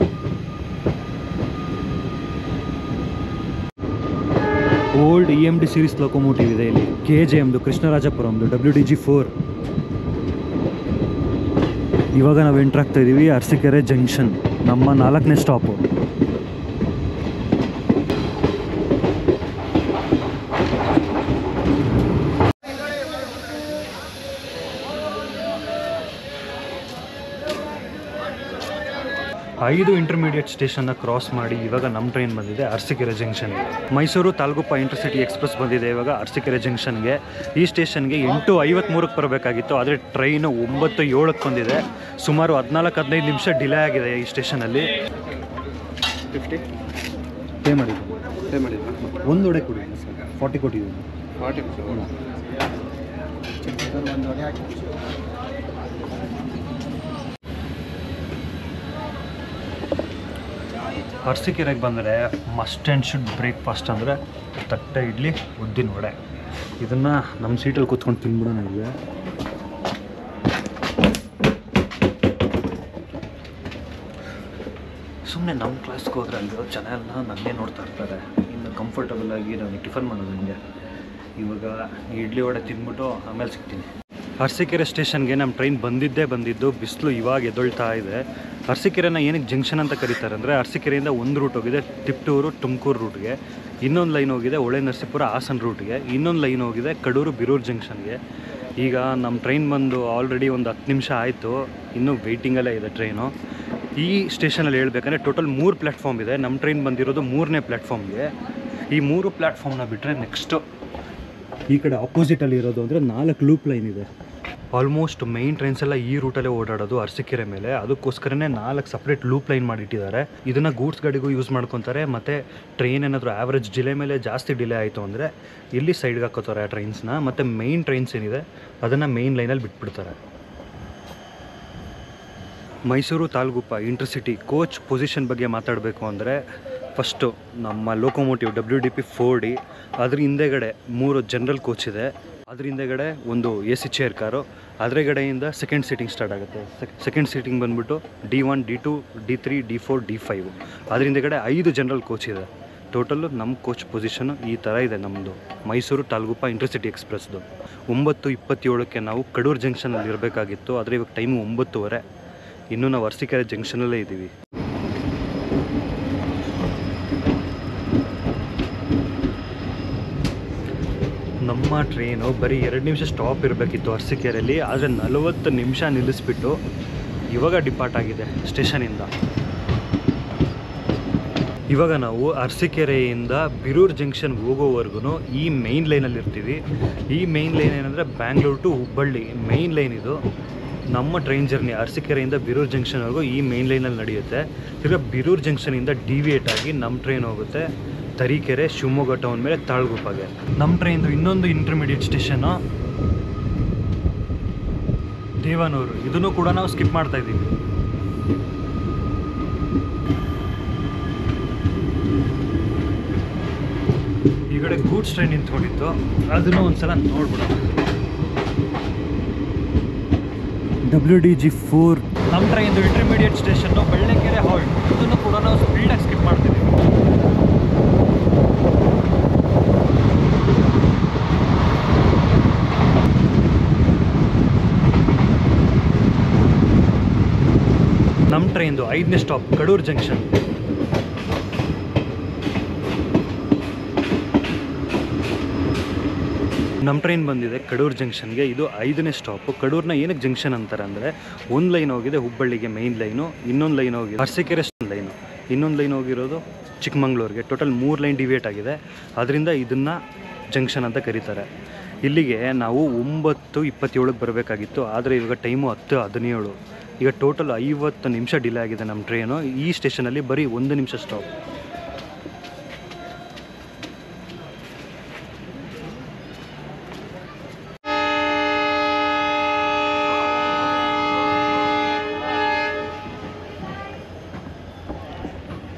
Old EMD series locomotive ಇದೆ ಇಲ್ಲಿ. KJMದು, ಕೃಷ್ಣರಾಜಪುರಂದು, WDG4. ಇವಾಗ ನಾವು ಎಂಟ್ರ್ ಆಗ್ತಾ ಇದ್ದೀವಿ ಅರಸೀಕೆರೆ ಜಂಕ್ಷನ್, ನಮ್ಮ 4ನೇ ಸ್ಟಾಪು. 5 ಇಂಟರ್ಮೀಡಿಯೇಟ್ ಸ್ಟೇಷನ್ನ ಕ್ರಾಸ್ ಮಾಡಿ ಇವಾಗ ನಮ್ಮ ಟ್ರೈನ್ ಬಂದಿದೆ ಅರಸೀಕೆರೆ ಜಂಕ್ಷನ್ಗೆ. ಮೈಸೂರು ತಾಲಗುಪ್ಪ ಇಂಟರ್ಸಿಟಿ ಎಕ್ಸ್ಪ್ರೆಸ್ ಬಂದಿದೆ ಇವಾಗ ಅರಸೀಕೆರೆ ಜಂಕ್ಷನ್ಗೆ. ಈ ಸ್ಟೇಷನ್ಗೆ 8:53ಕ್ಕೆ ಬರಬೇಕಾಗಿತ್ತು, ಆದರೆ ಟ್ರೈನು 9:07ಕ್ಕೆ ಬಂದಿದೆ. ಸುಮಾರು 14-15 ನಿಮಿಷ ಡಿಲೇ ಆಗಿದೆ ಈ ಸ್ಟೇಷನಲ್ಲಿ. 50 ಪೇ ಮಾಡಿದ್ದು ಒಂದು ಒಡೆ ಕೊಡಿ ಸರ್, 40 ಕೊಟ್ಟಿದ್ದೀನಿ. 40 ಅರಸೀಕೆರೆಗೆ ಬಂದರೆ ಮಸ್ಟ್ ಆ್ಯಂಡ್ ಶುಡ್ ಬ್ರೇಕ್ಫಾಸ್ಟ್ ಅಂದರೆ ತಟ್ಟೆ ಇಡ್ಲಿ ಉದ್ದಿನ ವಡೆ. ಇದನ್ನು ನಮ್ಮ ಸೀಟಲ್ಲಿ ಕೂತ್ಕೊಂಡು ತಿನ್ಬಿಡೋಣ. ಈಗ ಸುಮ್ಮನೆ ನಮ್ಮ ಕ್ಲಾಸ್ಗೆ ಹೋದ್ರೆ ಅಲ್ಲಿರೋ ಜನ ಎಲ್ಲ ನನ್ನೇ ನೋಡ್ತಾ ಇರ್ತಾರೆ. ಇನ್ನು ಕಂಫರ್ಟಬಲ್ ಆಗಿ ನಾನು ಟಿಫನ್ ಮಾಡೋದು ಹಿಂಗೆ. ಇವಾಗ ಇಡ್ಲಿ ವಡೆ ತಿಂದ್ಬಿಟ್ಟು ಆಮೇಲೆ ಸಿಗ್ತೀನಿ. ಅರಸೀಕೆರೆ ಸ್ಟೇಷನ್ಗೆ ನಮ್ಮ ಟ್ರೈನ್ ಬಂದಿದ್ದು ಬಿಸಿಲು ಇವಾಗ ಎದ್ದೊಳ್ತಾ ಇದೆ. ಅರಸೀಕೆರೆನ ಏನಕ್ಕೆ ಜಂಕ್ಷನ್ ಅಂತ ಕರೀತಾರೆ ಅಂದರೆ ಅರಸೀಕೆರೆಯಿಂದ ಒಂದು ರೂಟ್ ಹೋಗಿದೆ ತಿಪ್ಟೂರು ತುಮಕೂರು ರೂಟ್ಗೆ, ಇನ್ನೊಂದು ಲೈನ್ ಹೋಗಿದೆ ಹೊಳೆ ನರಸೀಪುರ ಹಾಸನ ರೂಟ್ಗೆ, ಇನ್ನೊಂದು ಲೈನ್ ಹೋಗಿದೆ ಕಡೂರು ಬಿರೂರು ಜಂಕ್ಷನ್ಗೆ. ಈಗ ನಮ್ಮ ಟ್ರೈನ್ ಬಂದು ಆಲ್ರೆಡಿ ಒಂದು 10 ನಿಮಿಷ ಆಯಿತು, ಇನ್ನೂ ವೆಯ್ಟಿಂಗಲ್ಲೇ ಇದೆ ಟ್ರೈನು. ಈ ಸ್ಟೇಷನಲ್ಲಿ ಹೇಳ್ಬೇಕಂದ್ರೆ ಟೋಟಲ್ 3 ಪ್ಲ್ಯಾಟ್ಫಾರ್ಮ್ ಇದೆ. ನಮ್ಮ ಟ್ರೈನ್ ಬಂದಿರೋದು 3ನೇ ಪ್ಲ್ಯಾಟ್ಫಾರ್ಮ್ಗೆ. ಈ 3 ಪ್ಲ್ಯಾಟ್ಫಾರ್ಮ್ನ ಬಿಟ್ಟರೆ ನೆಕ್ಸ್ಟು ಈ ಕಡೆ ಆಪೋಸಿಟಲ್ಲಿ ಇರೋದು ಅಂದರೆ 4 ಲೂಪ್ ಲೈನ್ ಇದೆ. ಆಲ್ಮೋಸ್ಟ್ ಮೈನ್ ಟ್ರೈನ್ಸ್ ಎಲ್ಲ ಈ ರೂಟಲ್ಲೇ ಓಡಾಡೋದು ಅರಸೀಕೆರೆ ಮೇಲೆ. ಅದಕ್ಕೋಸ್ಕರನೇ 4 ಸಪ್ರೇಟ್ ಲೂಪ್ ಲೈನ್ ಮಾಡಿಟ್ಟಿದ್ದಾರೆ. ಇದನ್ನು ಗೂಡ್ಸ್ ಗಾಡಿಗೂ ಯೂಸ್ ಮಾಡ್ಕೊತಾರೆ. ಮತ್ತು ಟ್ರೈನ್ ಏನಾದರೂ ಆ್ಯಾವ್ರೇಜ್ ಡಿಲೇ ಮೇಲೆ ಜಾಸ್ತಿ ಡಿಲೇ ಆಯಿತು ಅಂದರೆ ಇಲ್ಲಿ ಸೈಡ್ಗೆ ಹಾಕೋತಾರೆ ಆ ಟ್ರೈನ್ಸ್ನ. ಮತ್ತು ಮೈನ್ ಟ್ರೈನ್ಸ್ ಏನಿದೆ ಅದನ್ನು ಮೈನ್ ಲೈನಲ್ಲಿ ಬಿಟ್ಬಿಡ್ತಾರೆ. Mysuru Talaguppa intercity coach position ಬಗ್ಗೆ ಮಾತಾಡಬೇಕು ಅಂದರೆ ಫಸ್ಟು ನಮ್ಮ ಲೋಕೋಮೋಟಿವ್ WDP 4D, ಅದ್ರ ಹಿಂದೆಗಡೆ 3 ಜನರಲ್ ಕೋಚ್ ಇದೆ. ಅದ್ರ ಹಿಂದೆಗಡೆ ಒಂದು AC ಚೇರ್ ಕಾರು, ಅದರಗಡೆಯಿಂದ ಸೆಕೆಂಡ್ ಸೀಟಿಂಗ್ ಸ್ಟಾರ್ಟ್ ಆಗುತ್ತೆ. ಸೆಕೆಂಡ್ ಸೀಟಿಂಗ್ ಬಂದುಬಿಟ್ಟು D1, D2, D3, D4, D5. ಅದ್ರ ಹಿಂದೆಗಡೆ 5 ಜನರಲ್ ಕೋಚ್ ಇದೆ. ಟೋಟಲ್ಲು ನಮ್ಮ ಕೋಚ್ ಪೊಸಿಷನು ಈ ಥರ ಇದೆ ನಮ್ಮದು ಮೈಸೂರು ತಾಲಗುಪ್ಪ ಇಂಟರ್ಸಿಟಿ ಎಕ್ಸ್ಪ್ರೆಸ್ದು. 9:27ಕ್ಕೆ ನಾವು ಕಡೂರು ಜಂಕ್ಷನಲ್ಲಿ ಇರಬೇಕಾಗಿತ್ತು, ಆದರೆ ಇವಾಗ ಟೈಮು 9:30. ಇನ್ನೂ ನಾವು ಅರಸೀಕೆರೆ ಜಂಕ್ಷನಲ್ಲೇ ಇದ್ದೀವಿ. ನಮ್ಮ ಟ್ರೈನು ಬರೀ 2 ನಿಮಿಷ ಸ್ಟಾಪ್ ಇರಬೇಕಿತ್ತು ಅರಸೀಕೆರೆಯಲ್ಲಿ, ಆದರೆ 40 ನಿಮಿಷ ನಿಲ್ಲಿಸ್ಬಿಟ್ಟು ಇವಾಗ ಡಿಪಾರ್ಟ್ ಆಗಿದೆ ಸ್ಟೇಷನಿಂದ. ಇವಾಗ ನಾವು ಅರಸೀಕೆರೆಯಿಂದ ಬಿರೂರು ಜಂಕ್ಷನ್ ಹೋಗೋವರೆಗೂ ಈ ಮೈನ್ ಲೈನಲ್ಲಿ ಇರ್ತೀವಿ. ಈ ಮೈನ್ ಲೈನ್ ಏನಂದರೆ Bangalore to Hubballi main line ಇದು. ನಮ್ಮ ಟ್ರೈನ್ ಜರ್ನಿ ಅರಸೀಕೆರೆಯಿಂದ ಬಿರೂರು ಜಂಕ್ಷನ್ವರೆಗೂ ಈ ಮೈನ್ ಲೈನಲ್ಲಿ ನಡೆಯುತ್ತೆ. ಈಗ ಬಿರೂರು ಜಂಕ್ಷನಿಂದ ಡಿವಿಯೇಟ್ ಆಗಿ ನಮ್ಮ ಟ್ರೈನ್ ಹೋಗುತ್ತೆ ತರೀಕೆರೆ ಶಿವಮೊಗ್ಗ ಟೌನ್ ಮೇಲೆ ತಾಳಗುಪ್ಪಗೆ. ನಮ್ಮ ಟ್ರೈನ್ದು ಇನ್ನೊಂದು ಇಂಟರ್ಮೀಡಿಯೇಟ್ ಸ್ಟೇಷನ್ನು ದೇವನೂರು. ಇದನ್ನು ಕೂಡ ನಾವು ಸ್ಕಿಪ್ ಮಾಡ್ತಾ ಇದ್ದೀವಿ. ಈ ಕಡೆ ಗೂಡ್ಸ್ ಟ್ರೈನ್ ನಿಂತ್ಕೊಂಡಿತ್ತು, ಅದನ್ನು ಒಂದ್ಸಲ ನೋಡ್ಬಿಡೋಣ. WDG 4 ನಮ್ಮ ಟ್ರೈನ್ದು ಇಂಟರ್ಮೀಡಿಯೇಟ್ ಸ್ಟೇಷನ್ನು ಬೆಳ್ಳಕೆರೆ ಹಾಲ್ಟ್. ಇದನ್ನು ಕೂಡ ನಾವು ಸ್ಪೀಡಾಗಿ ಸ್ಕಿಪ್ ಮಾಡ್ತೀವಿ. ನಮ್ಮ ಟ್ರೈನ್ದು 5ನೇ ಸ್ಟಾಪ್ ಕಡೂರು ಜಂಕ್ಷನ್. ನಮ್ಮ ಟ್ರೈನ್ ಬಂದಿದೆ ಕಡೂರು ಜಂಕ್ಷನ್ಗೆ. ಇದು 5ನೇ ಸ್ಟಾಪು. ಕಡೂರನ್ನ ಏನಕ್ಕೆ ಜಂಕ್ಷನ್ ಅಂತಾರೆ ಅಂದರೆ ಒಂದು ಲೈನ್ ಹೋಗಿದೆ ಹುಬ್ಬಳ್ಳಿಗೆ ಮೈನ್ ಲೈನು, ಇನ್ನೊಂದು ಲೈನ್ ಹೋಗಿದೆ ಅರಸೀಕೆರೆ ಲೈನು, ಇನ್ನೊಂದು ಲೈನ್ ಹೋಗಿರೋದು ಚಿಕ್ಕಮಂಗ್ಳೂರಿಗೆ. ಟೋಟಲ್ 3 ಲೈನ್ ಡಿವೇಟ್ ಆಗಿದೆ, ಅದರಿಂದ ಇದನ್ನು ಜಂಕ್ಷನ್ ಅಂತ ಕರೀತಾರೆ. ಇಲ್ಲಿಗೆ ನಾವು 9:27ಕ್ಕೆ ಬರಬೇಕಾಗಿತ್ತು, ಆದರೆ ಇವಾಗ ಟೈಮು 10:17. ಈಗ ಟೋಟಲ್ 50 ನಿಮಿಷ ಡಿಲೇ ಆಗಿದೆ ನಮ್ಮ ಟ್ರೈನು. ಈ ಸ್ಟೇಷನಲ್ಲಿ ಬರೀ 1 ನಿಮಿಷ ಸ್ಟಾಪ್.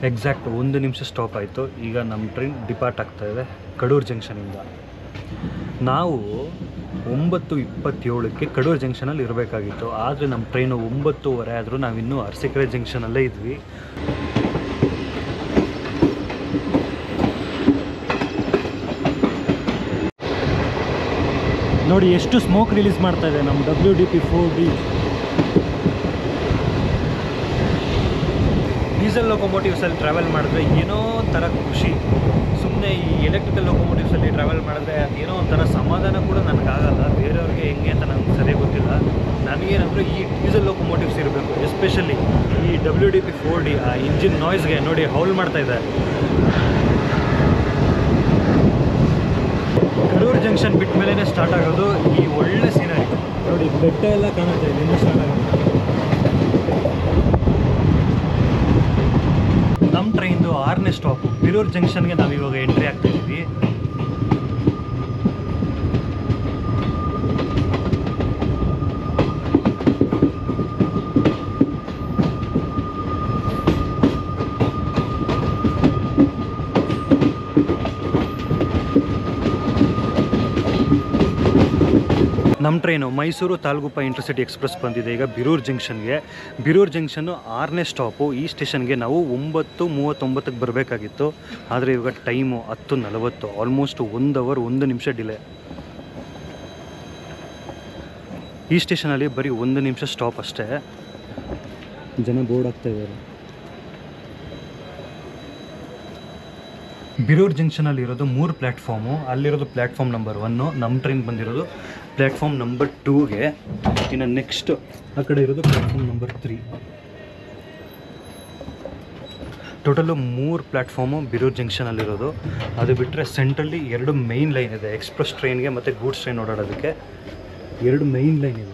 ಎಕ್ಸಾಕ್ಟ್ 1 ನಿಮಿಷ ಸ್ಟಾಪ್ ಆಯಿತು. ಈಗ ನಮ್ಮ ಟ್ರೈನ್ ಡಿಪಾರ್ಟ್ ಆಗ್ತಾಯಿದೆ ಕಡೂರು ಜಂಕ್ಷನಿಂದ. ನಾವು 9:27ಕ್ಕೆ ಕಡೂರು ಜಂಕ್ಷನಲ್ಲಿ ಇರಬೇಕಾಗಿತ್ತು, ಆದರೆ ನಮ್ಮ ಟ್ರೈನು 9:30 ಆದರೂ ನಾವಿನ್ನೂ ಅರಸೀಕೆರೆ ಜಂಕ್ಷನಲ್ಲೇ ಇದ್ವಿ. ನೋಡಿ ಎಷ್ಟು ಸ್ಮೋಕ್ ರಿಲೀಸ್ ಮಾಡ್ತಾ ಇದೆ ನಮ್ಮ WDP 4D. ಈ ಡೀಸೆಲ್ ಲೊಕೊಮೋಟಿವ್ಸಲ್ಲಿ ಟ್ರಾವೆಲ್ ಮಾಡಿದ್ರೆ ಏನೋ ಒಂಥರ ಖುಷಿ. ಸುಮ್ಮನೆ ಈ ಎಲೆಕ್ಟ್ರಿಕಲ್ ಲೊಕೊಮೋಟಿವ್ಸಲ್ಲಿ ಟ್ರಾವೆಲ್ ಮಾಡಿದ್ರೆ ಏನೋ ಒಂಥರ ಸಮಾಧಾನ ಕೂಡ ನನಗಾಗಲ್ಲ. ಬೇರೆಯವ್ರಿಗೆ ಹೆಂಗೆ ಅಂತ ನನಗೆ ಸರಿಯಾಗಿ ಗೊತ್ತಿಲ್ಲ. ನನಗೇನಂದರೆ ಈ ಡೀಸೆಲ್ ಲೊಕೊಮೋಟಿವ್ಸ್ ಇರಬೇಕು. ಎಸ್ಪೆಷಲಿ ಈ WDP-4D ಆ ಇಂಜಿನ್ ನಾಯ್ಸ್ಗೆ ನೋಡಿ ಹೌಲ್ ಮಾಡ್ತಾಯಿದೆ. ಕರೂರು ಜಂಕ್ಷನ್ ಬಿಟ್ಟ ಮೇಲೇ ಸ್ಟಾರ್ಟ್ ಆಗೋದು ಈ ಒಳ್ಳೆ ಸೀನರಿ. ನೋಡಿ ಬೆಟ್ಟ ಎಲ್ಲ ಕಾಣುತ್ತೆ, ಇಲ್ಲಿಂದ ಸ್ಟಾರ್ಟ್ ಆಗುತ್ತೆ. ನಮ್ಮ ಟ್ರೈನ್ದು 6ನೇ ಸ್ಟಾಪು ಬಿರೂರು ಜಂಕ್ಷನ್ಗೆ ನಾವಿವಾಗ ಎಂಟ್ರಿ ಆಗ್ತಾಯಿದ್ದೀವಿ. ನಮ್ಮ train Mysuru Talaguppa intercity express ಬಂದಿದೆ ಈಗ ಬಿರೂರು ಜಂಕ್ಷನ್ಗೆ. ಬಿರೂರು ಜಂಕ್ಷನ್ನು 6ನೇ ಸ್ಟಾಪು. ಈ ಸ್ಟೇಷನ್ಗೆ ನಾವು 9:39ಕ್ಕೆ ಬರಬೇಕಾಗಿತ್ತು. ಆದರೆ ಇವಾಗ ಟೈಮು 10:40, ಆಲ್ಮೋಸ್ಟ್ 1 ಅವರ್ 1 ನಿಮಿಷ ಡಿಲೇ. ಈ ಸ್ಟೇಷನಲ್ಲಿ ಬರೀ 1 ನಿಮಿಷ ಸ್ಟಾಪ್ ಅಷ್ಟೇ. ಜನ ಬೋರ್ಡ್ ಆಗ್ತಾ ಇದ್ದಾರೆ. ಬಿರೂರು ಜಂಕ್ಷನಲ್ಲಿರೋದು 3 ಪ್ಲ್ಯಾಟ್ಫಾರ್ಮು. ಅಲ್ಲಿರೋದು ಪ್ಲ್ಯಾಟ್ಫಾರ್ಮ್ ನಂಬರ್ 1. ನಮ್ಮ ಟ್ರೈನ್ ಬಂದಿರೋದು ಪ್ಲ್ಯಾಟ್ಫಾರ್ಮ್ ನಂಬರ್ 2ಗೆ. ಇನ್ನು ನೆಕ್ಸ್ಟ್ ಆ ಕಡೆ ಇರೋದು platform number 3. Total 3 platform Birur ಜಂಕ್ಷನಲ್ಲಿರೋದು. ಅದು ಬಿಟ್ಟರೆ ಸೆಂಟ್ರಲ್ಲಿ 2 ಮೈನ್ ಲೈನ್ ಇದೆ. ಎಕ್ಸ್ಪ್ರೆಸ್ ಟ್ರೈನ್ಗೆ ಮತ್ತು ಗೂಡ್ಸ್ ಟ್ರೈನ್ ಓಡಾಡೋದಕ್ಕೆ 2 ಮೈನ್ ಲೈನ್ ಇದೆ.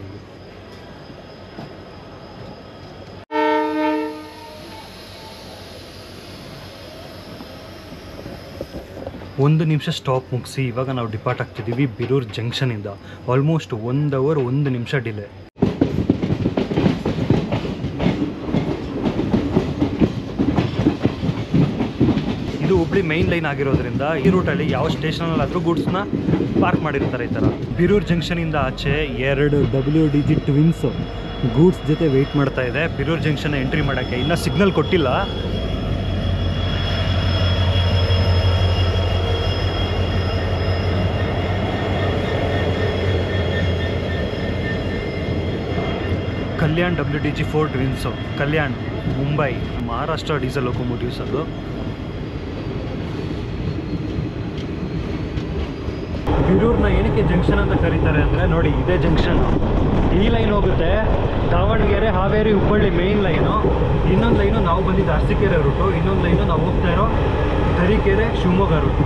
ಒಂದು ನಿಮಿಷ ಸ್ಟಾಪ್ ಮುಗಿಸಿ ಇವಾಗ ನಾವು ಡಿಪಾರ್ಟ್ ಆಗ್ತಿದ್ದೀವಿ ಬಿರೂರು ಜಂಕ್ಷನಿಂದ. ಆಲ್ಮೋಸ್ಟ್ 1 ಅವರ್ 1 ನಿಮಿಷ ಡಿಲೇ. ಇದು ಹುಬ್ಳಿ ಮೈನ್ ಲೈನ್ ಆಗಿರೋದ್ರಿಂದ ಈ ರೂಟಲ್ಲಿ ಯಾವ ಸ್ಟೇಷನಲ್ಲಾದರೂ ಗೂಡ್ಸ್ನ ಪಾರ್ಕ್ ಮಾಡಿರ್ತಾರೆ ಈ ಥರ. ಬಿರೂರು ಜಂಕ್ಷನಿಂದ ಆಚೆ 2 WDG ಟ್ವಿನ್ಸು ಗೂಡ್ಸ್ ಜೊತೆ ವೆಯ್ಟ್ ಮಾಡ್ತಾ ಇದೆ ಬಿರೂರು ಜಂಕ್ಷನ್ ಎಂಟ್ರಿ ಮಾಡೋಕ್ಕೆ. ಇನ್ನೂ ಸಿಗ್ನಲ್ ಕೊಟ್ಟಿಲ್ಲ. Kalyan WDG-4 twins, Kalyan Mumbai Maharashtra diesel locomotives. ಅದು ಬಿರೂರ್ನ ಏನಕ್ಕೆ ಜಂಕ್ಷನ್ ಅಂತ ಕರೀತಾರೆ ಅಂದರೆ ನೋಡಿ, ಇದೇ ಜಂಕ್ಷನ್. ಈ ಲೈನ್ ಹೋಗುತ್ತೆ ದಾವಣಗೆರೆ, ಹಾವೇರಿ, ಹುಬ್ಬಳ್ಳಿ ಮೇಯ್ನ್ ಲೈನು. ಇನ್ನೊಂದು ಲೈನು ನಾವು ಬಂದಿದ್ದು ಅರಸೀಕೆರೆ ರೂಟು. ಇನ್ನೊಂದು ಲೈನು ನಾವು ಹೋಗ್ತಾ ಇರೋ ತರೀಕೆರೆ, ಶಿವಮೊಗ್ಗ ರೂಟು.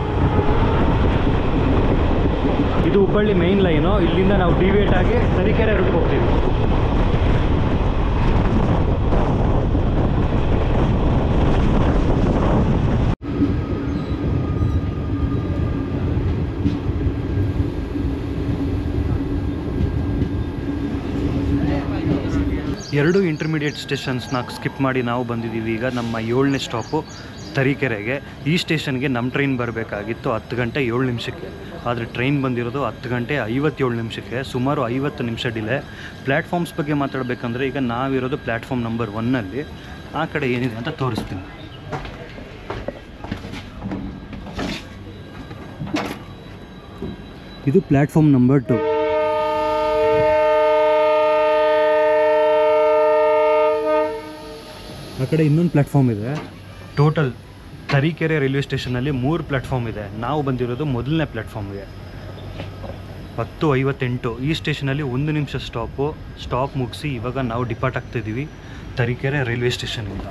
ಇದು ಹುಬ್ಬಳ್ಳಿ ಮೇಯ್ನ್ ಲೈನು. ಇಲ್ಲಿಂದ ನಾವು ಡಿವಿಯೇಟ್ ಆಗಿ ತರೀಕೆರೆ ರೂಟ್ಗೆ ಹೋಗ್ತೀವಿ. ಎರಡು ಇಂಟರ್ಮೀಡಿಯೇಟ್ ಸ್ಟೇಷನ್ಸ್ನ ಸ್ಕಿಪ್ ಮಾಡಿ ನಾವು ಬಂದಿದ್ದೀವಿ ಈಗ ನಮ್ಮ 7ನೇ ಸ್ಟಾಪು ತರೀಕೆರೆಗೆ. ಈ ಸ್ಟೇಷನ್ಗೆ ನಮ್ಮ ಟ್ರೈನ್ ಬರಬೇಕಾಗಿತ್ತು 10 ಗಂಟೆ 7 ನಿಮಿಷಕ್ಕೆ. ಆದರೆ ಟ್ರೈನ್ ಬಂದಿರೋದು 10 ಗಂಟೆ 57 ನಿಮಿಷಕ್ಕೆ. ಸುಮಾರು 50 ನಿಮಿಷ ಡಿಲೇ. ಪ್ಲ್ಯಾಟ್ಫಾರ್ಮ್ಸ್ ಬಗ್ಗೆ ಮಾತಾಡಬೇಕಂದ್ರೆ ಈಗ ನಾವಿರೋದು ಪ್ಲ್ಯಾಟ್ಫಾರ್ಮ್ ನಂಬರ್ 1ನಲ್ಲಿ. ಆ ಕಡೆ ಏನಿದೆ ಅಂತ ತೋರಿಸ್ತೀನಿ. ಇದು ಪ್ಲ್ಯಾಟ್ಫಾರ್ಮ್ ನಂಬರ್ 2. ಆ ಕಡೆ ಇನ್ನೊಂದು ಪ್ಲ್ಯಾಟ್ಫಾರ್ಮ್ ಇದೆ. ಟೋಟಲ್ ತರೀಕೆರೆ ರೈಲ್ವೆ ಸ್ಟೇಷನಲ್ಲಿ 3 ಪ್ಲ್ಯಾಟ್ಫಾರ್ಮ್ ಇದೆ. ನಾವು ಬಂದಿರೋದು ಮೊದಲನೇ ಪ್ಲ್ಯಾಟ್ಫಾರ್ಮ್ಗೆ. 10:58. ಈ ಸ್ಟೇಷನಲ್ಲಿ 1 ನಿಮಿಷ ಸ್ಟಾಪ್ ಮುಗಿಸಿ ಇವಾಗ ನಾವು ಡಿಪಾರ್ಟ್ ಆಗ್ತಾಯಿದ್ದೀವಿ ತರೀಕೆರೆ ರೈಲ್ವೆ ಸ್ಟೇಷನಿಂದ.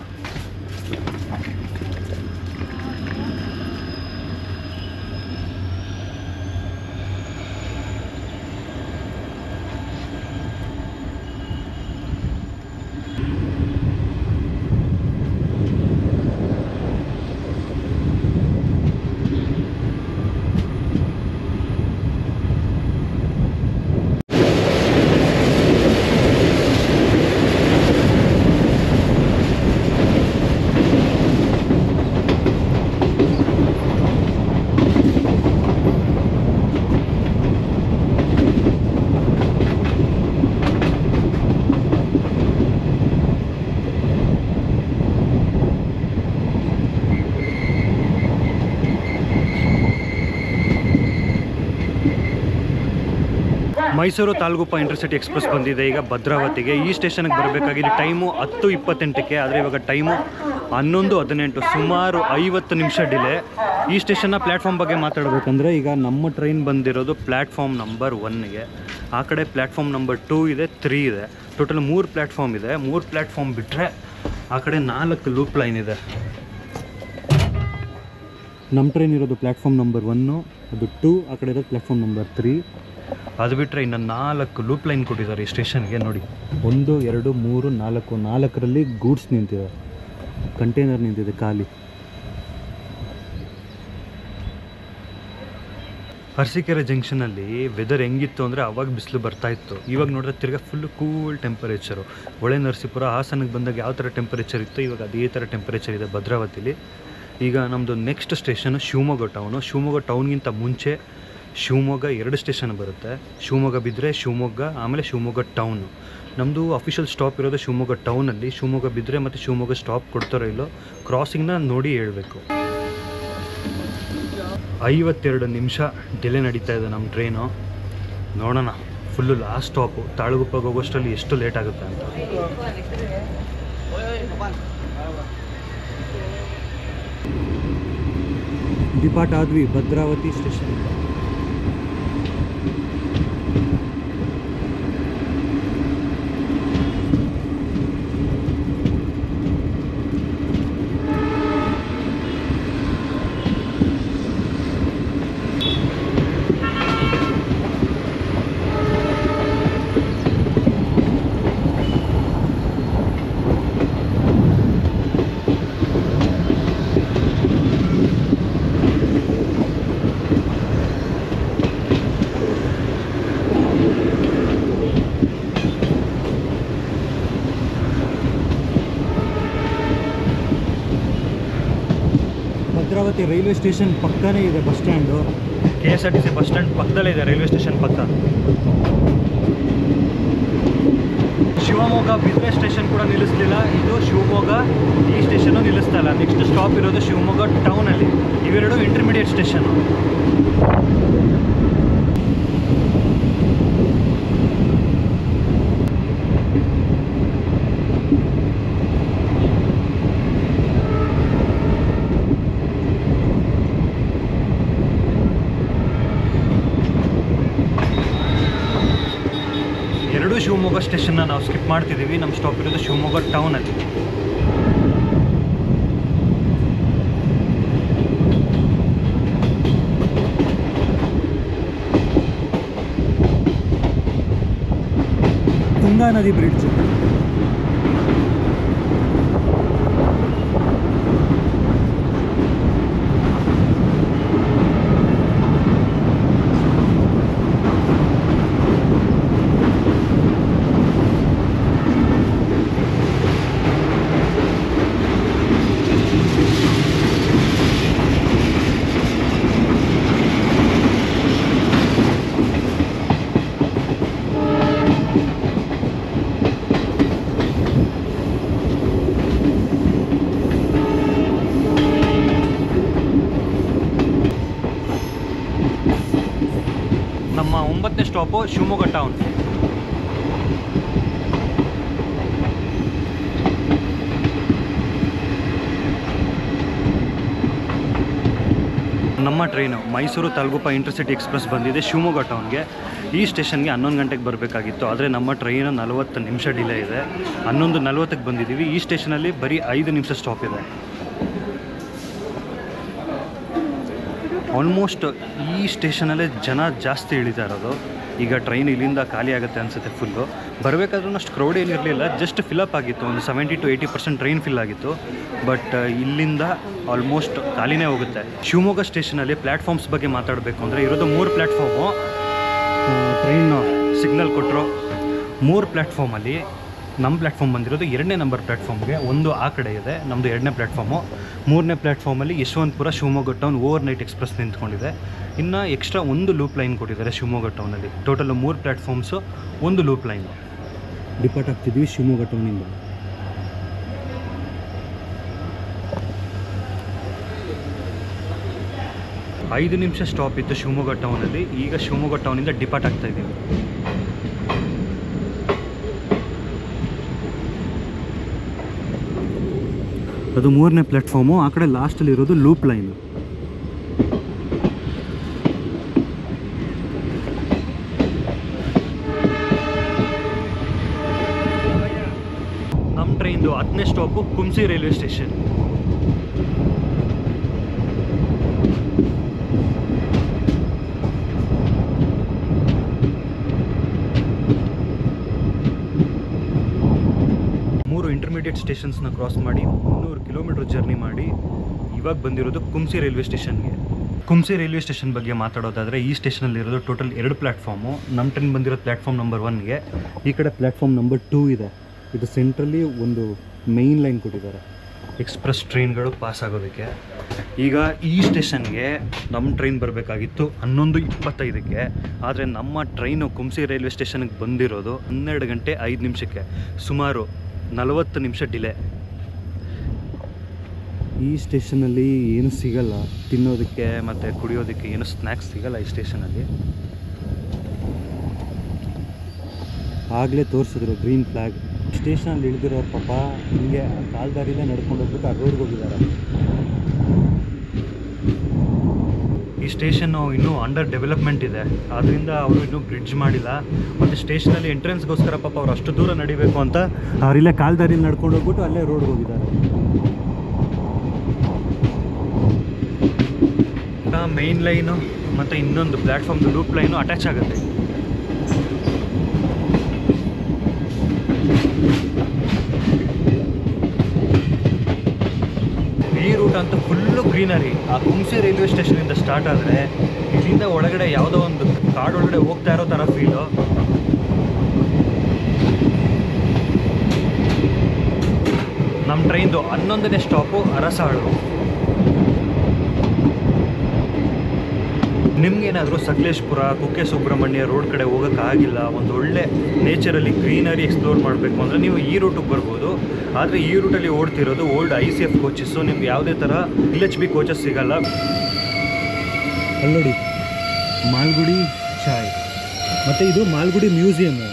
ಮೈಸೂರು ತಾಲೂಗುಪ್ಪ ಇಂಟರ್ಸಿಟಿ ಎಕ್ಸ್ಪ್ರೆಸ್ ಬಂದಿದೆ ಈಗ ಭದ್ರಾವತಿಗೆ. ಈ ಸ್ಟೇಷನ್ಗೆ ಬರಬೇಕಾಗಿದ್ದು ಟೈಮು 10:28ಕ್ಕೆ. ಆದರೆ ಇವಾಗ ಟೈಮು 11:18 ಸುಮಾರು 50 ನಿಮಿಷ ಡಿಲೇ. ಈ ಸ್ಟೇಷನ್ನ ಪ್ಲ್ಯಾಟ್ಫಾರ್ಮ್ ಬಗ್ಗೆ ಮಾತಾಡಬೇಕಂದ್ರೆ ಈಗ ನಮ್ಮ ಟ್ರೈನ್ ಬಂದಿರೋದು ಪ್ಲ್ಯಾಟ್ಫಾರ್ಮ್ ನಂಬರ್ 1ಗೆ. ಆ ಕಡೆ ಪ್ಲ್ಯಾಟ್ಫಾರ್ಮ್ ನಂಬರ್ 2 ಇದೆ, 3 ಇದೆ. ಟೋಟಲ್ 3 ಪ್ಲ್ಯಾಟ್ಫಾರ್ಮ್ ಇದೆ. 3 ಪ್ಲ್ಯಾಟ್ಫಾರ್ಮ್ ಬಿಟ್ಟರೆ ಆ ಕಡೆ 4 ಲೂಪ್ ಲೈನ್ ಇದೆ. ನಮ್ಮ ಟ್ರೈನ್ ಇರೋದು ಪ್ಲ್ಯಾಟ್ಫಾರ್ಮ್ ನಂಬರ್ 1, ಅದು 2, ಆ ಕಡೆ ಇರೋದು ಪ್ಲ್ಯಾಟ್ಫಾರ್ಮ್ ನಂಬರ್ 3. ಅದು ಬಿಟ್ಟರೆ ಇನ್ನು 4 ಲೂಪ್ ಲೈನ್ ಕೊಟ್ಟಿದ್ದಾರೆ ಈ ಸ್ಟೇಷನ್ಗೆ. ನೋಡಿ, 1, 2, 3, 4. 4ರಲ್ಲಿ ಗೂಡ್ಸ್ ನಿಂತಿದೆ, ಕಂಟೈನರ್ ನಿಂತಿದೆ ಖಾಲಿ. ಅರಸೀಕೆರೆ ಜಂಕ್ಷನಲ್ಲಿ ವೆದರ್ ಹೆಂಗಿತ್ತು ಅಂದರೆ ಅವಾಗ ಬಿಸಿಲು ಬರ್ತಾಯಿತ್ತು. ಇವಾಗ ನೋಡಿದ್ರೆ ತಿರ್ಗಾ full cool temperature. Hole Narasipura ಹಾಸನಕ್ಕೆ ಬಂದಾಗ ಯಾವ ಥರ ಟೆಂಪರೇಚರ್ ಇತ್ತು, ಇವಾಗ ಅದೇ ಥರ ಟೆಂಪರೇಚರ್ ಇದೆ ಭದ್ರಾವತಿಲಿ. ಈಗ ನಮ್ಮದು next station Shivamogga town. Shivamogga ಟೌನ್ಗಿಂತ ಮುಂಚೆ ಶಿವಮೊಗ್ಗ 2 ಸ್ಟೇಷನ್ ಬರುತ್ತೆ. ಶಿವಮೊಗ್ಗ ಬಿದ್ದರೆ ಶಿವಮೊಗ್ಗ, ಆಮೇಲೆ ಶಿವಮೊಗ್ಗ ಟೌನು. ನಮ್ಮದು ಅಫಿಷಿಯಲ್ ಸ್ಟಾಪ್ ಇರೋದು ಶಿವಮೊಗ್ಗ ಟೌನಲ್ಲಿ. ಶಿವಮೊಗ್ಗ ಬಿದ್ದರೆ ಮತ್ತು ಶಿವಮೊಗ್ಗ ಸ್ಟಾಪ್ ಕೊಡ್ತಾರೋ ಇಲ್ಲೋ ಕ್ರಾಸಿಂಗ್ನ ನೋಡಿ ಹೇಳಬೇಕು. 52 ನಿಮಿಷ ಡಿಲೇ ನಡೀತಾ ಇದೆ ನಮ್ಮ ಟ್ರೈನು. ನೋಡೋಣ, ಫುಲ್ಲು ಲಾಸ್ಟ್ ಸ್ಟಾಪು. ತಾಳಗುಪ್ಪಗೆ ಹೋಗೋಷ್ಟರಲ್ಲಿ ಎಷ್ಟು ಲೇಟ್ ಆಗುತ್ತೆ ಅಂತ. ಡಿಪಾರ್ಟ್ ಆದ್ವಿ Bhadravati station. Bhadravati railway station ಪಕ್ಕನೇ ಇದೆ bus stand. KSRTC bus stand ಪಕ್ಕದಲ್ಲೇ ಇದೆ, ರೈಲ್ವೆ ಸ್ಟೇಷನ್ ಪಕ್ಕ. ಶಿವಮೊಗ್ಗ ಬಿದ್ರೆ ಸ್ಟೇಷನ್ ಕೂಡ ನಿಲ್ಲಿಸಲಿಲ್ಲ. ಇದು ಶಿವಮೊಗ್ಗ ಈ ಸ್ಟೇಷನ್ನು ನಿಲ್ಲಿಸ್ತಾ ಇಲ್ಲ. ನೆಕ್ಸ್ಟ್ ಸ್ಟಾಪ್ ಇರೋದು ಶಿವಮೊಗ್ಗ ಟೌನಲ್ಲಿ. ಇವೆರಡು ಇಂಟರ್ಮೀಡಿಯೇಟ್ ಸ್ಟೇಷನ್ನು. ಶಿವಮೊಗ್ಗ ಸ್ಟೇಷನ್ನ ನಾವು ಸ್ಕಿಪ್ ಮಾಡ್ತಿದ್ದೀವಿ. ನಮ್ಮ ಸ್ಟಾಪ್ ಇರೋದು ಶಿವಮೊಗ್ಗ ಟೌನಲ್ಲಿ. ತುಂಗಾ ನದಿ ಬ್ರಿಡ್ಜ್. ನಮ್ಮ 9ನೇ ಸ್ಟಾಪು ಶಿವಮೊಗ್ಗ ಟೌನ್. ನಮ್ಮ train Mysuru Talaguppa intercity express ಬಂದಿದೆ ಶಿವಮೊಗ್ಗ ಟೌನ್ಗೆ. ಈ ಸ್ಟೇಷನ್ಗೆ 11 ಗಂಟೆಗೆ ಬರಬೇಕಾಗಿತ್ತು, ಆದರೆ ನಮ್ಮ ಟ್ರೈನು 40 ನಿಮಿಷ ಡಿಲೇ ಇದೆ. 11:40ಕ್ಕೆ ಬಂದಿದ್ದೀವಿ. ಈ ಸ್ಟೇಷನಲ್ಲಿ ಬರೀ 5 ನಿಮಿಷ ಸ್ಟಾಪ್ ಇದೆ. ಆಲ್ಮೋಸ್ಟ್ ಈ ಸ್ಟೇಷನಲ್ಲೇ ಜನ ಜಾಸ್ತಿ ಇಳಿತಾ ಇರೋದು. ಈಗ ಟ್ರೈನ್ ಇಲ್ಲಿಂದ ಖಾಲಿ ಆಗುತ್ತೆ ಅನಿಸುತ್ತೆ ಫುಲ್ಲು. ಬರಬೇಕಾದ್ರೂ ಅಷ್ಟು ಕ್ರೌಡ್ ಏನಿರಲಿಲ್ಲ, ಜಸ್ಟ್ ಫಿಲಪ್ ಆಗಿತ್ತು. ಒಂದು 70 to 80% ಟ್ರೈನ್ ಫಿಲ್ ಆಗಿತ್ತು. ಬಟ್ ಇಲ್ಲಿಂದ ಆಲ್ಮೋಸ್ಟ್ ಖಾಲಿನೇ ಹೋಗುತ್ತೆ. ಶಿವಮೊಗ್ಗ ಸ್ಟೇಷನಲ್ಲಿ ಪ್ಲ್ಯಾಟ್ಫಾರ್ಮ್ಸ್ ಬಗ್ಗೆ ಮಾತಾಡಬೇಕು ಅಂದರೆ ಇರೋದು 3 ಪ್ಲ್ಯಾಟ್ಫಾರ್ಮು. ಟ್ರೈನ್ ಸಿಗ್ನಲ್ ಕೊಟ್ಟರು 3 ಪ್ಲ್ಯಾಟ್ಫಾರ್ಮಲ್ಲಿ ನಮ್ಮ ಪ್ಲ್ಯಾಟ್ಫಾರ್ಮ್ ಬಂದಿರೋದು 2ನೇ ನಂಬರ್ ಪ್ಲ್ಯಾಟ್ಫಾರ್ಮ್ಗೆ. ಒಂದು ಆ ಕಡೆ ಇದೆ, ನಮ್ಮದು 2ನೇ ಪ್ಲ್ಯಾಟ್ಫಾರ್ಮು. 3ನೇ ಪ್ಲ್ಯಾಟ್ಫಾರ್ಮಲ್ಲಿ Yesvantpur Shivamogga town overnight express ನಿಂತ್ಕೊಂಡಿದೆ. ಇನ್ನು ಎಕ್ಸ್ಟ್ರಾ 1 ಲೂಪ್ ಲೈನ್ ಕೊಟ್ಟಿದ್ದಾರೆ ಶಿವಮೊಗ್ಗ ಟೌನಲ್ಲಿ. Total 3 platforms, 1 loop line. Depart ಆಗ್ತಿದ್ವಿ ಶಿವಮೊಗ್ಗ ಟೌನಿಂದ. ಐದು ನಿಮಿಷ ಸ್ಟಾಪ್ ಇತ್ತು ಶಿವಮೊಗ್ಗ ಟೌನಲ್ಲಿ. ಈಗ ಶಿವಮೊಗ್ಗ ಟೌನಿಂದ ಡಿಪಾರ್ಟ್ ಆಗ್ತಾ ಇದ್ದೀವಿ. ಅದು 3ನೇ ಪ್ಲ್ಯಾಟ್ಫಾರ್ಮು. ಆ ಕಡೆ ಲಾಸ್ಟಲ್ಲಿ ಇರೋದು ಲೂಪ್ ಲೈನು. ನಮ್ಮ ಟ್ರೈನ್ದು 10ನೇ stop Kumsi railway station. Intermediate ಸ್ಟೇಷನ್ಸ್ನ ಕ್ರಾಸ್ ಮಾಡಿ 300 ಕಿಲೋಮೀಟರ್ ಜರ್ನಿ ಮಾಡಿ ಇವಾಗ ಬಂದಿರೋದು ಕುಂಸಿ ರೈಲ್ವೆ ಸ್ಟೇಷನ್ಗೆ. ಕುಂಸಿ ರೈಲ್ವೆ ಸ್ಟೇಷನ್ ಬಗ್ಗೆ ಮಾತಾಡೋದಾದರೆ ಈ ಸ್ಟೇಷನಲ್ಲಿರೋದು ಟೋಟಲ್ 2 ಪ್ಲ್ಯಾಟ್ಫಾರ್ಮು. ನಮ್ಮ ಟ್ರೈನ್ ಬಂದಿರೋ ಪ್ಲ್ಯಾಟ್ಫಾರ್ಮ್ ನಂಬರ್ 1ಗೆ, ಈ ಕಡೆ ಪ್ಲ್ಯಾಟ್ಫಾರ್ಮ್ ನಂಬರ್ 2 ಇದೆ. ಇದು ಸೆಂಟ್ರಲ್ಲಿ ಒಂದು ಮೇಯ್ನ್ ಲೈನ್ ಕೊಟ್ಟಿದ್ದಾರೆ ಎಕ್ಸ್ಪ್ರೆಸ್ ಟ್ರೈನ್ಗಳು ಪಾಸ್ ಆಗೋದಕ್ಕೆ. ಈಗ ಈ ಸ್ಟೇಷನ್ಗೆ ನಮ್ಮ ಟ್ರೈನ್ ಬರಬೇಕಾಗಿತ್ತು 11:25ಕ್ಕೆ. ಆದರೆ ನಮ್ಮ ಟ್ರೈನು ಕುಂಸಿ ರೈಲ್ವೆ ಸ್ಟೇಷನ್ಗೆ ಬಂದಿರೋದು 12 ಗಂಟೆ 5 ನಿಮಿಷಕ್ಕೆ. ಸುಮಾರು 40 ನಿಮಿಷ ಡಿಲೇ. ಈ ಸ್ಟೇಷನಲ್ಲಿ ಏನು ಸಿಗಲ್ಲ ತಿನ್ನೋದಕ್ಕೆ ಮತ್ತು ಕುಡಿಯೋದಕ್ಕೆ, ಏನು ಸ್ನ್ಯಾಕ್ಸ್ ಸಿಗಲ್ಲ ಈ ಸ್ಟೇಷನಲ್ಲಿ. ಆಗಲೇ ತೋರಿಸಿದ್ರು ಗ್ರೀನ್ ಫ್ಲ್ಯಾಗ್. ಸ್ಟೇಷನಲ್ಲಿ ಇಳಿದಿರೋರು ಪಾಪ ಹಿಂಗೆ ಕಾಲ್ದಾರಿಲೇ ನಡ್ಕೊಂಡು ಹೋಗ್ಬಿಟ್ಟು ಆ ರೋಡ್ಗೆ ಹೋಗಿದ್ದಾರೆ. ಈ ಸ್ಟೇಷನ್ನು ಇನ್ನೂ ಅಂಡರ್ ಡೆವಲಪ್ಮೆಂಟ್ ಇದೆ, ಆದ್ದರಿಂದ ಅವರು ಇನ್ನೂ ಬ್ರಿಡ್ಜ್ ಮಾಡಿಲ್ಲ. ಮತ್ತು ಸ್ಟೇಷನಲ್ಲಿ ಎಂಟ್ರೆನ್ಸ್ಗೋಸ್ಕರ ಪಾಪ ಅವ್ರು ಅಷ್ಟು ದೂರ ನಡಿಬೇಕು ಅಂತ ಅವರಿಲ್ಲೇ ಕಾಲ್ದಾರಿಲಿ ನಡ್ಕೊಂಡು ಹೋಗ್ಬಿಟ್ಟು ಅಲ್ಲೇ ರೋಡ್ಗೆ ಹೋಗಿದ್ದಾರೆ. ಮೇಯ್ನ್ ಲೈನು ಮತ್ತು ಇನ್ನೊಂದು ಪ್ಲ್ಯಾಟ್ಫಾರ್ಮ್ದು ಲೂಪ್ ಲೈನು ಅಟ್ಯಾಚ್ ಆಗುತ್ತೆ. ಈ ರೂಟ್ ಅಂತೂ ಫುಲ್ಲು ಗ್ರೀನರಿ. ಆ ಕುಂಸಿ ರೈಲ್ವೆ ಸ್ಟೇಷನಿಂದ ಸ್ಟಾರ್ಟ್ ಆದರೆ ಇಲ್ಲಿಂದ ಒಳಗಡೆ ಯಾವುದೋ ಒಂದು ಕಾಡೊಳಗಡೆ ಹೋಗ್ತಾ ಇರೋ ಥರ ಫೀಲು. ನಮ್ಮ ಟ್ರೈನ್ದು 11ನೇ ಸ್ಟಾಪು ಅರಸಾಳು. ನಿಮಗೇನಾದರೂ ಸಕಲೇಶ್ಪುರ, ಕುಕ್ಕೆ ಸುಬ್ರಹ್ಮಣ್ಯ ರೋಡ್ ಕಡೆ ಹೋಗೋಕ್ಕಾಗಿಲ್ಲ, ಒಂದು ಒಳ್ಳೆ ನೇಚರಲ್ಲಿ ಗ್ರೀನರಿ ಎಕ್ಸ್ಪ್ಲೋರ್ ಮಾಡಬೇಕು ಅಂದರೆ ನೀವು ಈ ರೂಟಿಗೆ ಬರ್ಬೋದು. ಆದರೆ ಈ ರೂಟಲ್ಲಿ ಓಡ್ತಿರೋದು ಓಲ್ಡ್ ICF ಕೋಚಸ್ಸು. ನಿಮ್ಗೆ ಯಾವುದೇ ಥರ LHB ಕೋಚಸ್ ಸಿಗಲ್ಲ. ಅಲ್ಲೋಡಿ ಮಾಲ್ಗುಡಿ ಚಾಯ್, ಮತ್ತು ಇದು ಮಾಲ್ಗುಡಿ ಮ್ಯೂಸಿಯಮ್ಮು.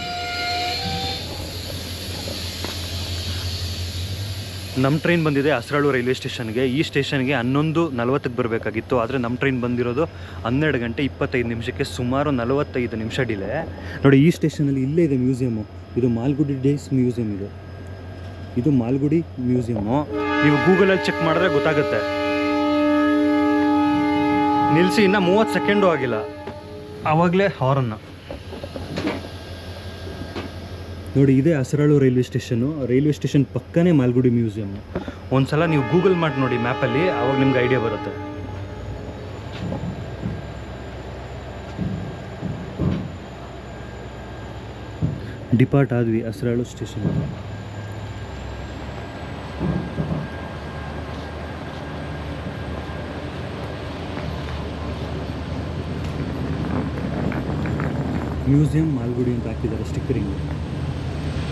ನಮ್ಮ ಟ್ರೈನ್ ಬಂದಿದೆ ಅಸರಾಳು ರೈಲ್ವೆ ಸ್ಟೇಷನ್ಗೆ. ಈ ಸ್ಟೇಷನ್ಗೆ 11:40ಕ್ಕೆ ಬರಬೇಕಾಗಿತ್ತು, ಆದರೆ ನಮ್ಮ ಟ್ರೈನ್ ಬಂದಿರೋದು 12 ಗಂಟೆ 25 ನಿಮಿಷಕ್ಕೆ. ಸುಮಾರು 45 ನಿಮಿಷ ಡಿಲೇ. ನೋಡಿ ಈ ಸ್ಟೇಷನಲ್ಲಿ ಇಲ್ಲೇ ಇದೆ ಮ್ಯೂಸಿಯಮ್ಮು. ಇದು ಮಾಲ್ಗುಡಿ ಡೇಸ್ ಮ್ಯೂಸಿಯಮ್. ಇದು ಮಾಲ್ಗುಡಿ ಮ್ಯೂಸಿಯಮ್ಮು. ನೀವು ಗೂಗಲಲ್ಲಿ ಚೆಕ್ ಮಾಡಿದ್ರೆ ಗೊತ್ತಾಗುತ್ತೆ. ನಿಲ್ಲಿಸಿ ಇನ್ನೂ 30 ಸೆಕೆಂಡು ಆಗಿಲ್ಲ, ಆವಾಗಲೇ ಹಾರನ್ನು ನೋಡಿ. ಇದೇ Arasalu railway station. Railway station ಪಕ್ಕನೇ ಮಾಲ್ಗುಡಿ ಮ್ಯೂಸಿಯಮ್ಮು. ಒಂದು ಸಲ ನೀವು ಗೂಗಲ್ ಮಾಡಿ ನೋಡಿ ಮ್ಯಾಪಲ್ಲಿ, ಆವಾಗ ನಿಮ್ಗೆ ಐಡಿಯಾ ಬರುತ್ತೆ. ಡಿಪಾರ್ಟ್ ಆದ್ವಿ ಅಸರಾಳು ಸ್ಟೇಷನ್. ಮ್ಯೂಸಿಯಂ ಮಾಲ್ಗುಡಿ ಅಂತ ಹಾಕಿದ್ದಾರೆ ಸ್ಟಿಕ್ಕರಿಂಗ್.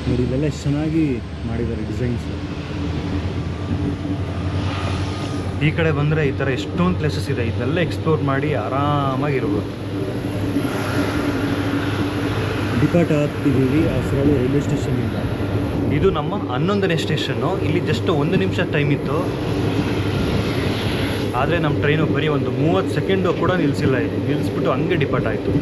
ನೋಡಿ ಇಲ್ಲೆಲ್ಲ ಎಷ್ಟು ಚೆನ್ನಾಗಿ ಮಾಡಿದ್ದಾರೆ ಡಿಸೈನ್ಸ್. ಈ ಕಡೆ ಬಂದರೆ ಈ ಥರ ಎಷ್ಟೊಂದು ಪ್ಲೇಸಸ್ ಇದೆ, ಇದೆಲ್ಲ ಎಕ್ಸ್ಪ್ಲೋರ್ ಮಾಡಿ ಆರಾಮಾಗಿರ್ಬೋದು. Depart ಆಗ್ತಿದ್ದೀವಿ ಅಸರಾಳು railway ಸ್ಟೇಷನಿಂದ. ಇದು ನಮ್ಮ 11ನೇ ಸ್ಟೇಷನ್ನು. ಇಲ್ಲಿ ಜಸ್ಟ್ 1 ನಿಮಿಷ ಟೈಮ್ ಇತ್ತು, ಆದರೆ ನಮ್ಮ ಟ್ರೈನು ಬರೀ ಒಂದು 30 ಸೆಕೆಂಡು ಕೂಡ ನಿಲ್ಲಿಸಿಲ್ಲ. ಇಲ್ಲಿ ನಿಲ್ಲಿಸ್ಬಿಟ್ಟು ಹಂಗೆ ಡಿಪಾರ್ಟ್ ಆಯಿತು.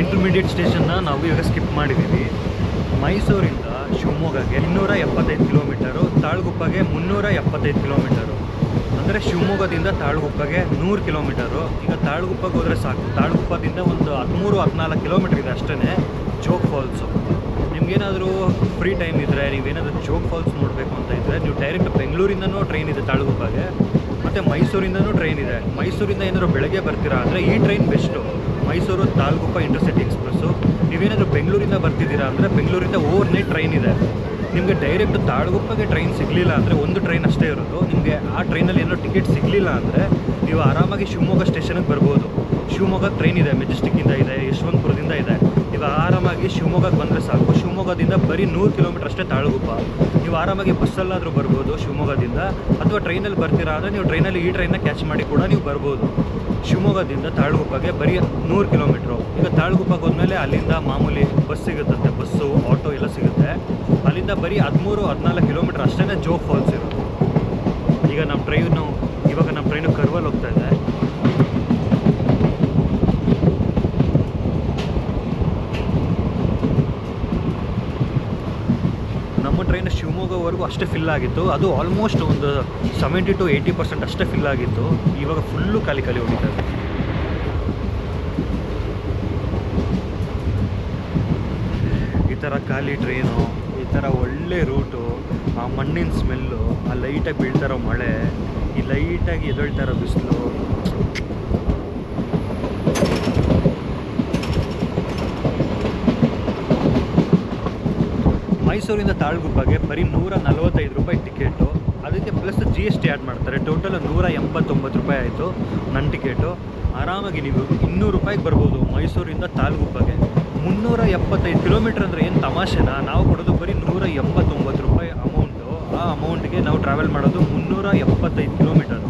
ಇಂಟರ್ಮೀಡಿಯೇಟ್ ಸ್ಟೇಷನ್ನ ನಾವು ಇವಾಗ ಸ್ಕಿಪ್ ಮಾಡಿದ್ದೀವಿ. ಮೈಸೂರಿಂದ ಶಿವಮೊಗ್ಗಗೆ 275 ಕಿಲೋಮೀಟರು, ತಾಳಗುಪ್ಪಗೆ 375 ಕಿಲೋಮೀಟರು. ಅಂದರೆ ಶಿವಮೊಗ್ಗದಿಂದ ತಾಳಗುಪ್ಪಗೆ 100 ಕಿಲೋಮೀಟರು. ಈಗ ತಾಳಗುಪ್ಪಗೆ ಹೋದರೆ ಸಾಕು. ತಾಳಗುಪ್ಪದಿಂದ ಒಂದು 13-14 ಕಿಲೋಮೀಟರ್ ಇದೆ ಅಷ್ಟೇ ಜೋಗ್ ಫಾಲ್ಸು. ನಿಮ್ಗೇನಾದರೂ ಫ್ರೀ ಟೈಮ್ ಇದ್ದರೆ, ನೀವೇನಾದರೂ ಜೋಗ್ ಫಾಲ್ಸ್ ನೋಡಬೇಕು ಅಂತ ಇದ್ದರೆ, ನೀವು ಡೈರೆಕ್ಟ್ ಬೆಂಗಳೂರಿಂದನೂ ಟ್ರೈನ್ ಇದೆ ತಾಳಗುಪ್ಪಗೆ, ಮತ್ತು ಮೈಸೂರಿಂದನೂ ಟ್ರೈನ್ ಇದೆ. ಮೈಸೂರಿಂದ ಏನಾದರೂ ಬೆಳಗ್ಗೆ ಬರ್ತೀರಾ ಅಂದರೆ ಈ train best, Mysuru Talaguppa intercity express. ನೀವೇನಾದರೂ ಬೆಂಗಳೂರಿಂದ ಬರ್ತಿದ್ದೀರಾ ಅಂದರೆ ಬೆಂಗಳೂರಿಂದ ಓವರ್ ನೈಟ್ ಟ್ರೈನ್ ಇದೆ. ನಿಮಗೆ ಡೈರೆಕ್ಟ್ ತಾಳಗುಪ್ಪಗೆ ಟ್ರೈನ್ ಸಿಗಲಿಲ್ಲ ಅಂದರೆ ಒಂದು ಟ್ರೈನ್ ಅಷ್ಟೇ ಇರೋದು. ನಿಮಗೆ ಆ ಟ್ರೈನಲ್ಲಿ ಏನೋ ಟಿಕೆಟ್ ಸಿಗಲಿಲ್ಲ ಅಂದರೆ ನೀವು ಆರಾಮಾಗಿ ಶಿವಮೊಗ್ಗ ಸ್ಟೇಷನ್ಗೆ ಬರ್ಬೋದು. ಶಿವಮೊಗ್ಗ ಟ್ರೈನ್ ಇದೆ, ಮೆಜೆಸ್ಟಿಕ್ಕಿಂದ ಇದೆ, ಯಶವಂತಪುರದಿಂದ ಇದೆ. ಇವಾಗ ಆರಾಮಾಗಿ ಶಿವಮೊಗ್ಗಕ್ಕೆ ಬಂದರೆ ಸಾಕು. ಶಿವಮೊಗ್ಗದಿಂದ ಬರೀ 100 ಕಿಲೋಮೀಟರ್ ಅಷ್ಟೇ ತಾಳಗುಪ್ಪ. ನೀವು ಆರಾಮಾಗಿ ಬಸ್ಸಲ್ಲಾದರೂ ಬರ್ಬೋದು ಶಿವಮೊಗ್ಗದಿಂದ, ಅಥವಾ ಟ್ರೈನಲ್ಲಿ ಬರ್ತೀರಾ ಅಂದರೆ ನೀವು ಟ್ರೈನಲ್ಲಿ ಈ ಟ್ರೈನ್ನ ಕ್ಯಾಚ್ ಮಾಡಿ ಕೂಡ ನೀವು ಬರ್ಬೋದು. ಶಿವಮೊಗ್ಗದಿಂದ ತಾಳಗುಪ್ಪಗೆ ಬರೀ 100 ಕಿಲೋಮೀಟ್ರು. ಈಗ ತಾಳಗುಪ್ಪಗೆ ಹೋದ್ಮೇಲೆ ಅಲ್ಲಿಂದ ಮಾಮೂಲಿ ಬಸ್ ಸಿಗುತ್ತಂತೆ, ಬಸ್ಸು ಆಟೋ ಎಲ್ಲ ಸಿಗುತ್ತೆ. ಅಲ್ಲಿಂದ ಬರೀ 13-14 ಕಿಲೋಮೀಟ್ರ್ ಅಷ್ಟೇ ಜೋಗ್ ಫಾಲ್ಸ್ ಇರೋದು. ಈಗ ನಮ್ಮ ಟ್ರೈನು ಕರ್ವಲ್ಲಿ ಹೋಗ್ತಾ ಇದೆ. ನಮ್ಮ ಟ್ರೈನ್ ಶಿವಮೊಗ್ಗವರೆಗೂ ಅಷ್ಟೇ ಫಿಲ್ ಆಗಿತ್ತು. ಅದು ಆಲ್ಮೋಸ್ಟ್ ಒಂದು 70-80% ಅಷ್ಟೇ ಫಿಲ್ ಆಗಿತ್ತು. ಇವಾಗ ಫುಲ್ಲು ಖಾಲಿ ಹೊಡಿತಾ ಇದೆ. ಈ ಥರ ಖಾಲಿ ಟ್ರೈನು, ಈ ಥರ ಒಳ್ಳೆ ರೂಟು, ಆ ಮಣ್ಣಿನ ಸ್ಮೆಲ್ಲು, ಆ ಲೈಟಾಗಿ ಬೀಳ್ತಾರೋ ಮಳೆ, ಈ ಲೈಟಾಗಿ ಎದೊಳ್ತಾರೋ ಬಿಸಿಲು, ಮೈಸೂರಿಂದ ತಾಳಗುಪ್ಪಗೆ ಬರೀ 145 ರೂಪಾಯಿ ಟಿಕೆಟು. ಅದಕ್ಕೆ ಪ್ಲಸ್ GST ಆ್ಯಡ್ ಮಾಡ್ತಾರೆ. ಟೋಟಲ್ 189 ರೂಪಾಯಿ ಆಯಿತು ನನ್ನ ಟಿಕೆಟು. ಆರಾಮಾಗಿ ನೀವು 200 ರೂಪಾಯಿಗೆ ಬರ್ಬೋದು ಮೈಸೂರಿಂದ ತಾಳಗುಪ್ಪಗೆ. 375 ಕಿಲೋಮೀಟ್ರ್ ಅಂದರೆ ಏನು ತಮಾಷೆನಾ? ನಾವು ಕೊಡೋದು ಬರೀ 189 ರೂಪಾಯಿ ಅಮೌಂಟು. ಆ ಅಮೌಂಟ್ಗೆ ನಾವು ಟ್ರಾವೆಲ್ ಮಾಡೋದು 375 ಕಿಲೋಮೀಟರ್.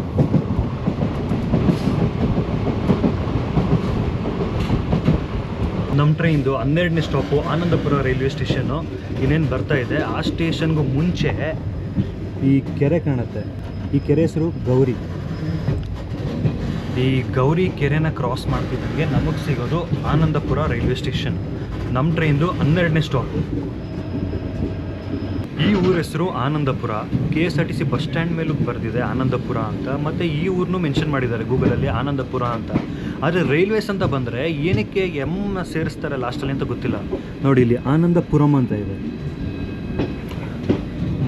ನಮ್ಮ ಟ್ರೈನ್ದು 12ನೇ ಸ್ಟಾಪು ಆನಂದಪುರ ರೈಲ್ವೆ ಸ್ಟೇಷನ್ನು ಇನ್ನೇನು ಬರ್ತಾ ಇದೆ. ಆ ಸ್ಟೇಷನ್ಗೂ ಮುಂಚೆ ಈ ಕೆರೆ ಕಾಣುತ್ತೆ. ಈ ಕೆರೆ ಹೆಸರು ಗೌರಿ. ಈ ಗೌರಿ ಕೆರೆನ ಕ್ರಾಸ್ ಮಾಡ್ತಿದ್ದಂಗೆ ನಮಗೆ ಸಿಗೋದು ಆನಂದಪುರ ರೈಲ್ವೆ ಸ್ಟೇಷನ್. ನಮ್ಮ ಟ್ರೈನ್ದು 12ನೇ ಸ್ಟಾಪು. ಈ ಊರ ಹೆಸರು ಆನಂದಪುರ. KSRTC ಬಸ್ ಸ್ಟ್ಯಾಂಡ್ ಮೇಲೂ ಬರೆದಿದೆ ಆನಂದಪುರ ಅಂತ, ಮತ್ತು ಈ ಊರನ್ನೂ ಮೆನ್ಷನ್ ಮಾಡಿದ್ದಾರೆ ಗೂಗಲಲ್ಲಿ ಆನಂದಪುರ ಅಂತ. ಆದರೆ ರೈಲ್ವೇಸ್ ಅಂತ ಬಂದರೆ ಏನಕ್ಕೆ ಸೇರಿಸ್ತಾರೆ ಲಾಸ್ಟಲ್ಲಿ ಅಂತ ಗೊತ್ತಿಲ್ಲ. ನೋಡಿ, ಇಲ್ಲಿ ಆನಂದಪುರಂ ಅಂತ ಇದೆ.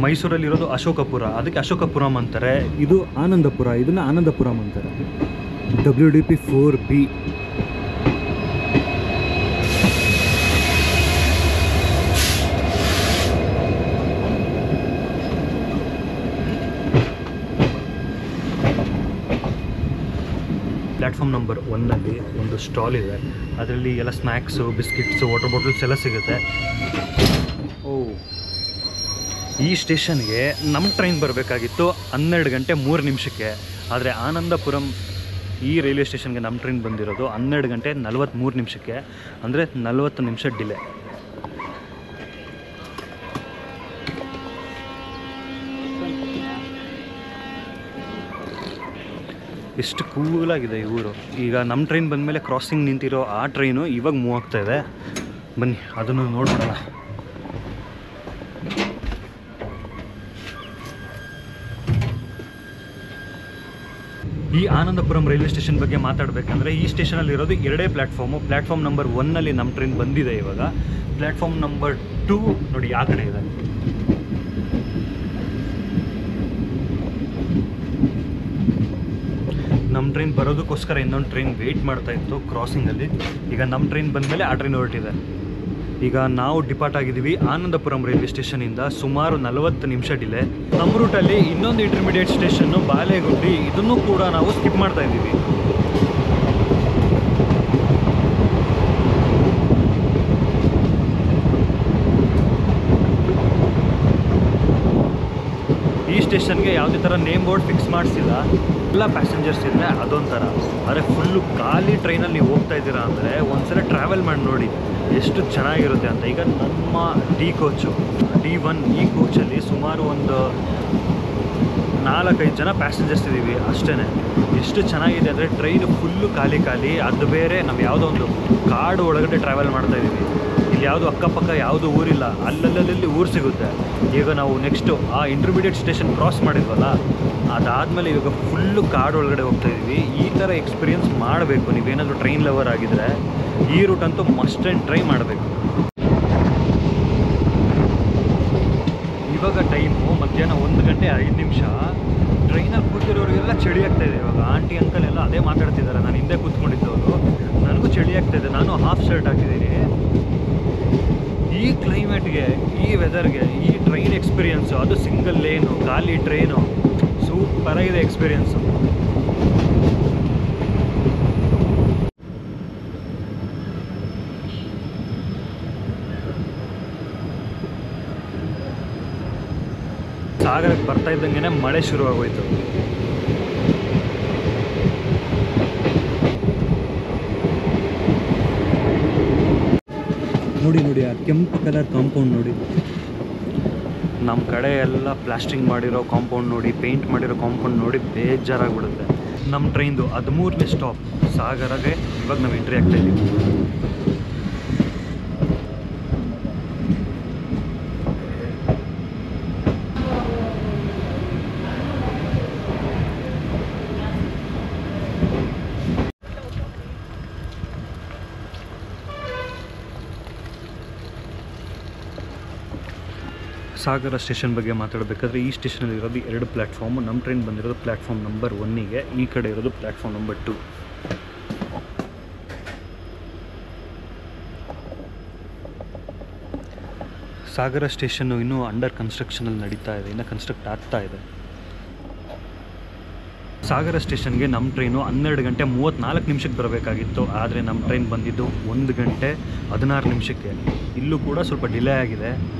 ಮೈಸೂರಲ್ಲಿರೋದು ಅಶೋಕಪುರ, ಅದಕ್ಕೆ ಅಶೋಕಪುರಂ ಅಂತಾರೆ. ಇದು ಆನಂದಪುರ, ಇದನ್ನು ಆನಂದಪುರಂ ಅಂತಾರೆ. WDP 4B. ಪ್ಲ್ಯಾಟ್ಫಾರ್ಮ್ ನಂಬರ್ 1ನಲ್ಲಿ ಒಂದು ಸ್ಟಾಲ್ ಇದೆ. ಅದರಲ್ಲಿ ಎಲ್ಲ ಸ್ನ್ಯಾಕ್ಸು, ಬಿಸ್ಕಿಟ್ಸು, ವಾಟರ್ ಬಾಟಲ್ಸ್ ಎಲ್ಲ ಸಿಗುತ್ತೆ. ಈ ಸ್ಟೇಷನ್ಗೆ ನಮ್ಮ ಟ್ರೈನ್ ಬರಬೇಕಾಗಿತ್ತು 12 ಗಂಟೆ 3 ನಿಮಿಷಕ್ಕೆ. ಆದರೆ ಆನಂದಪುರಂ ಈ ರೈಲ್ವೆ ಸ್ಟೇಷನ್ಗೆ ನಮ್ಮ ಟ್ರೈನ್ ಬಂದಿರೋದು 12 ಗಂಟೆ 43 ನಿಮಿಷಕ್ಕೆ, ಅಂದರೆ 40 ನಿಮಿಷ ಡಿಲೇ. ಎಷ್ಟು ಕೂಲಾಗಿದೆ ಈ ಊರು. ಈಗ ನಮ್ಮ ಟ್ರೈನ್ ಬಂದಮೇಲೆ ಕ್ರಾಸಿಂಗ್ ನಿಂತಿರೋ ಆ ಟ್ರೈನು ಇವಾಗ ಮೂವ್ ಆಗ್ತಾ ಇದೆ. ಬನ್ನಿ ಅದನ್ನು ನೋಡ್ಬಿಡೋಣ. ಈ ಆನಂದಪುರಂ ರೈಲ್ವೆ ಸ್ಟೇಷನ್ ಬಗ್ಗೆ ಮಾತಾಡಬೇಕಂದ್ರೆ ಈ ಸ್ಟೇಷನಲ್ಲಿ ಇರೋದು 2 ಪ್ಲ್ಯಾಟ್ಫಾರ್ಮು. ಪ್ಲ್ಯಾಟ್ಫಾರ್ಮ್ ನಂಬರ್ 1ನಲ್ಲಿ ನಮ್ಮ ಟ್ರೈನ್ ಬಂದಿದೆ ಇವಾಗ. ಪ್ಲ್ಯಾಟ್ಫಾರ್ಮ್ ನಂಬರ್ 2 ನೋಡಿ ಆ ಕಡೆ ಇದೆ. ನಮ್ಮ ಟ್ರೈನ್ ಬರೋದಕ್ಕೋಸ್ಕರ ಇನ್ನೊಂದು ಟ್ರೈನ್ ವೆಯ್ಟ್ ಮಾಡ್ತಾ ಇತ್ತು ಕ್ರಾಸಿಂಗಲ್ಲಿ. ಈಗ ನಮ್ಮ ಟ್ರೈನ್ ಬಂದಮೇಲೆ ಆ ಟ್ರೈನ್ ಹೊರಟಿದೆ. ಈಗ ನಾವು ಡಿಪಾರ್ಟ್ ಆಗಿದ್ದೀವಿ ಆನಂದಪುರಂ ರೈಲ್ವೆ ಸ್ಟೇಷನಿಂದ. ಸುಮಾರು 40 ನಿಮಿಷ ಡಿಲೇ. ನಮ್ಮ ರೂಟಲ್ಲಿ ಇನ್ನೊಂದು ಇಂಟರ್ಮೀಡಿಯೇಟ್ ಸ್ಟೇಷನ್ನು ಬಾಲೆಗುಂಡಿ, ಇದನ್ನು ಕೂಡ ನಾವು ಸ್ಕಿಪ್ ಮಾಡ್ತಾ ಇದ್ದೀವಿ. ಈ ಸ್ಟೇಷನ್ಗೆ ಯಾವುದೇ ಥರ ನೇಮ್ ಬೋರ್ಡ್ ಫಿಕ್ಸ್ ಮಾಡಿಸಿಲ್ಲ. ಎಲ್ಲ ಪ್ಯಾಸೆಂಜರ್ಸ್ ಇದ್ದರೆ ಅದೊಂಥರ. ಆದರೆ ಫುಲ್ಲು ಖಾಲಿ ಟ್ರೈನಲ್ಲಿ ನೀವು ಹೋಗ್ತಾ ಇದ್ದೀರಾ ಅಂದರೆ ಒಂದ್ಸಲ ಟ್ರಾವೆಲ್ ಮಾಡಿ ನೋಡಿ ಎಷ್ಟು ಚೆನ್ನಾಗಿರುತ್ತೆ ಅಂತ. ಈಗ ನಮ್ಮ ಕೋಚು D1 ಈ ಕೋಚಲ್ಲಿ ಸುಮಾರು ಒಂದು 4-5 ಜನ ಪ್ಯಾಸೆಂಜರ್ಸ್ ಇದ್ದೀವಿ ಅಷ್ಟೇ. ಎಷ್ಟು ಚೆನ್ನಾಗಿದೆ ಅಂದರೆ ಟ್ರೈನು ಫುಲ್ಲು ಖಾಲಿ. ಅದು ಬೇರೆ ನಾವು ಯಾವುದೋ ಒಂದು ಕಾಡು ಒಳಗಡೆ ಟ್ರಾವೆಲ್ ಮಾಡ್ತಾಯಿದ್ದೀವಿ. ಇಲ್ಲಿ ಯಾವುದು ಅಕ್ಕಪಕ್ಕ ಯಾವುದು ಊರಿಲ್ಲ, ಅಲ್ಲಲ್ಲಿ ಊರು ಸಿಗುತ್ತೆ. ಈಗ ನಾವು ನೆಕ್ಸ್ಟು ಆ ಇಂಟರ್ಮೀಡಿಯೇಟ್ ಸ್ಟೇಷನ್ ಕ್ರಾಸ್ ಮಾಡಿದ್ವಲ್ಲ, ಅದಾದಮೇಲೆ ಇವಾಗ ಫುಲ್ಲು ಕಾಡು ಒಳಗಡೆ ಹೋಗ್ತಾಯಿದ್ವಿ. ಈ ಥರ ಎಕ್ಸ್ಪೀರಿಯೆನ್ಸ್ ಮಾಡಬೇಕು ನೀವೇನಾದರೂ ಟ್ರೈನ್ ಲವರ್ ಆಗಿದ್ದರೆ. ಈ ರೂಟ್ ಅಂತೂ ಮಸ್ಟ್ ಆ್ಯಂಡ್ ಟ್ರೈ ಮಾಡಬೇಕು. ಇವಾಗ ಟೈಮು ಮಧ್ಯಾಹ್ನ 1 ಗಂಟೆ 5 ನಿಮಿಷ. ಟ್ರೈನಲ್ಲಿ ಕೂತಿರೋರಿಗೆಲ್ಲ ಚಳಿ ಆಗ್ತಾಯಿದೆ. ಇವಾಗ ಆಂಟಿ ಅಂಕಲ್ ಎಲ್ಲ ಅದೇ ಮಾತಾಡ್ತಿದ್ದಾರೆ. ನಾನು ಹಿಂದೆ ಕೂತ್ಕೊಂಡಿದ್ದವರು, ನನಗೂ ಚಳಿ ಆಗ್ತಾಯಿದೆ. ನಾನು ಹಾಫ್ ಶರ್ಟ್ ಹಾಕಿದ್ದೀನಿ. ಈ ಕ್ಲೈಮೇಟ್ಗೆ, ಈ ವೆದರ್ಗೆ, ಈ ಟ್ರೈನ್ ಎಕ್ಸ್ಪೀರಿಯೆನ್ಸು, ಅದು ಸಿಂಗಲ್ ಲೇನು ಖಾಲಿ ಟ್ರೈನು, ಸೂಪರಾಗಿದೆ ಎಕ್ಸ್ಪೀರಿಯೆನ್ಸು. ಬರ್ತಾ ಇದ್ದಂಗೆ ಮಳೆ ಶುರುವಾಗೋಯ್ತು. ನೋಡಿ ನೋಡಿ ಆ ಕೆಂಪು ಕಲರ್ ಕಾಂಪೌಂಡ್ ನೋಡಿ. ನಮ್ಮ ಕಡೆ ಎಲ್ಲ ಪ್ಲಾಸ್ಟಿಂಗ್ ಮಾಡಿರೋ ಕಾಂಪೌಂಡ್ ನೋಡಿ, ಪೇಂಟ್ ಮಾಡಿರೋ ಕಾಂಪೌಂಡ್ ನೋಡಿ ಬೇಜಾರಾಗ್ಬಿಡುತ್ತೆ. ನಮ್ಮ ಟ್ರೈನ್ದು 13ನೇ ಸ್ಟಾಪ್ ಸಾಗರಗೆ ಇವಾಗ ನಾವು ಎಂಟ್ರಿ ಆಗ್ತಾ ಇದ್ದೀವಿ. ಸಾಗರ ಸ್ಟೇಷನ್ ಬಗ್ಗೆ ಮಾತಾಡಬೇಕಾದ್ರೆ ಈ ಸ್ಟೇಷನಲ್ಲಿ ಇರೋದು 2 ಪ್ಲ್ಯಾಟ್ಫಾರ್ಮ್. ನಮ್ಮ ಟ್ರೈನ್ ಬಂದಿರೋದು ಪ್ಲ್ಯಾಟ್ಫಾರ್ಮ್ ನಂಬರ್ 1ಗೆ, ಈ ಕಡೆ ಇರೋದು ಪ್ಲ್ಯಾಟ್ಫಾರ್ಮ್ ನಂಬರ್ 2. ಸಾಗರ ಸ್ಟೇಷನ್ನು ಇನ್ನೂ ಅಂಡರ್ ಕನ್ಸ್ಟ್ರಕ್ಷನಲ್ಲಿ ನಡೀತಾ ಇದೆ, ಇನ್ನೂ ಕನ್ಸ್ಟ್ರಕ್ಟ್ ಆಗ್ತಾ ಇದೆ. ಸಾಗರ ಸ್ಟೇಷನ್ಗೆ ನಮ್ಮ ಟ್ರೈನು 12 ಗಂಟೆ 34 ನಿಮಿಷಕ್ಕೆ ಬರಬೇಕಾಗಿತ್ತು, ಆದರೆ ನಮ್ಮ ಟ್ರೈನ್ ಬಂದಿದ್ದು 1 ಗಂಟೆ 16 ನಿಮಿಷಕ್ಕೆ. ಇಲ್ಲೂ ಕೂಡ ಸ್ವಲ್ಪ ಡಿಲೇ ಆಗಿದೆ.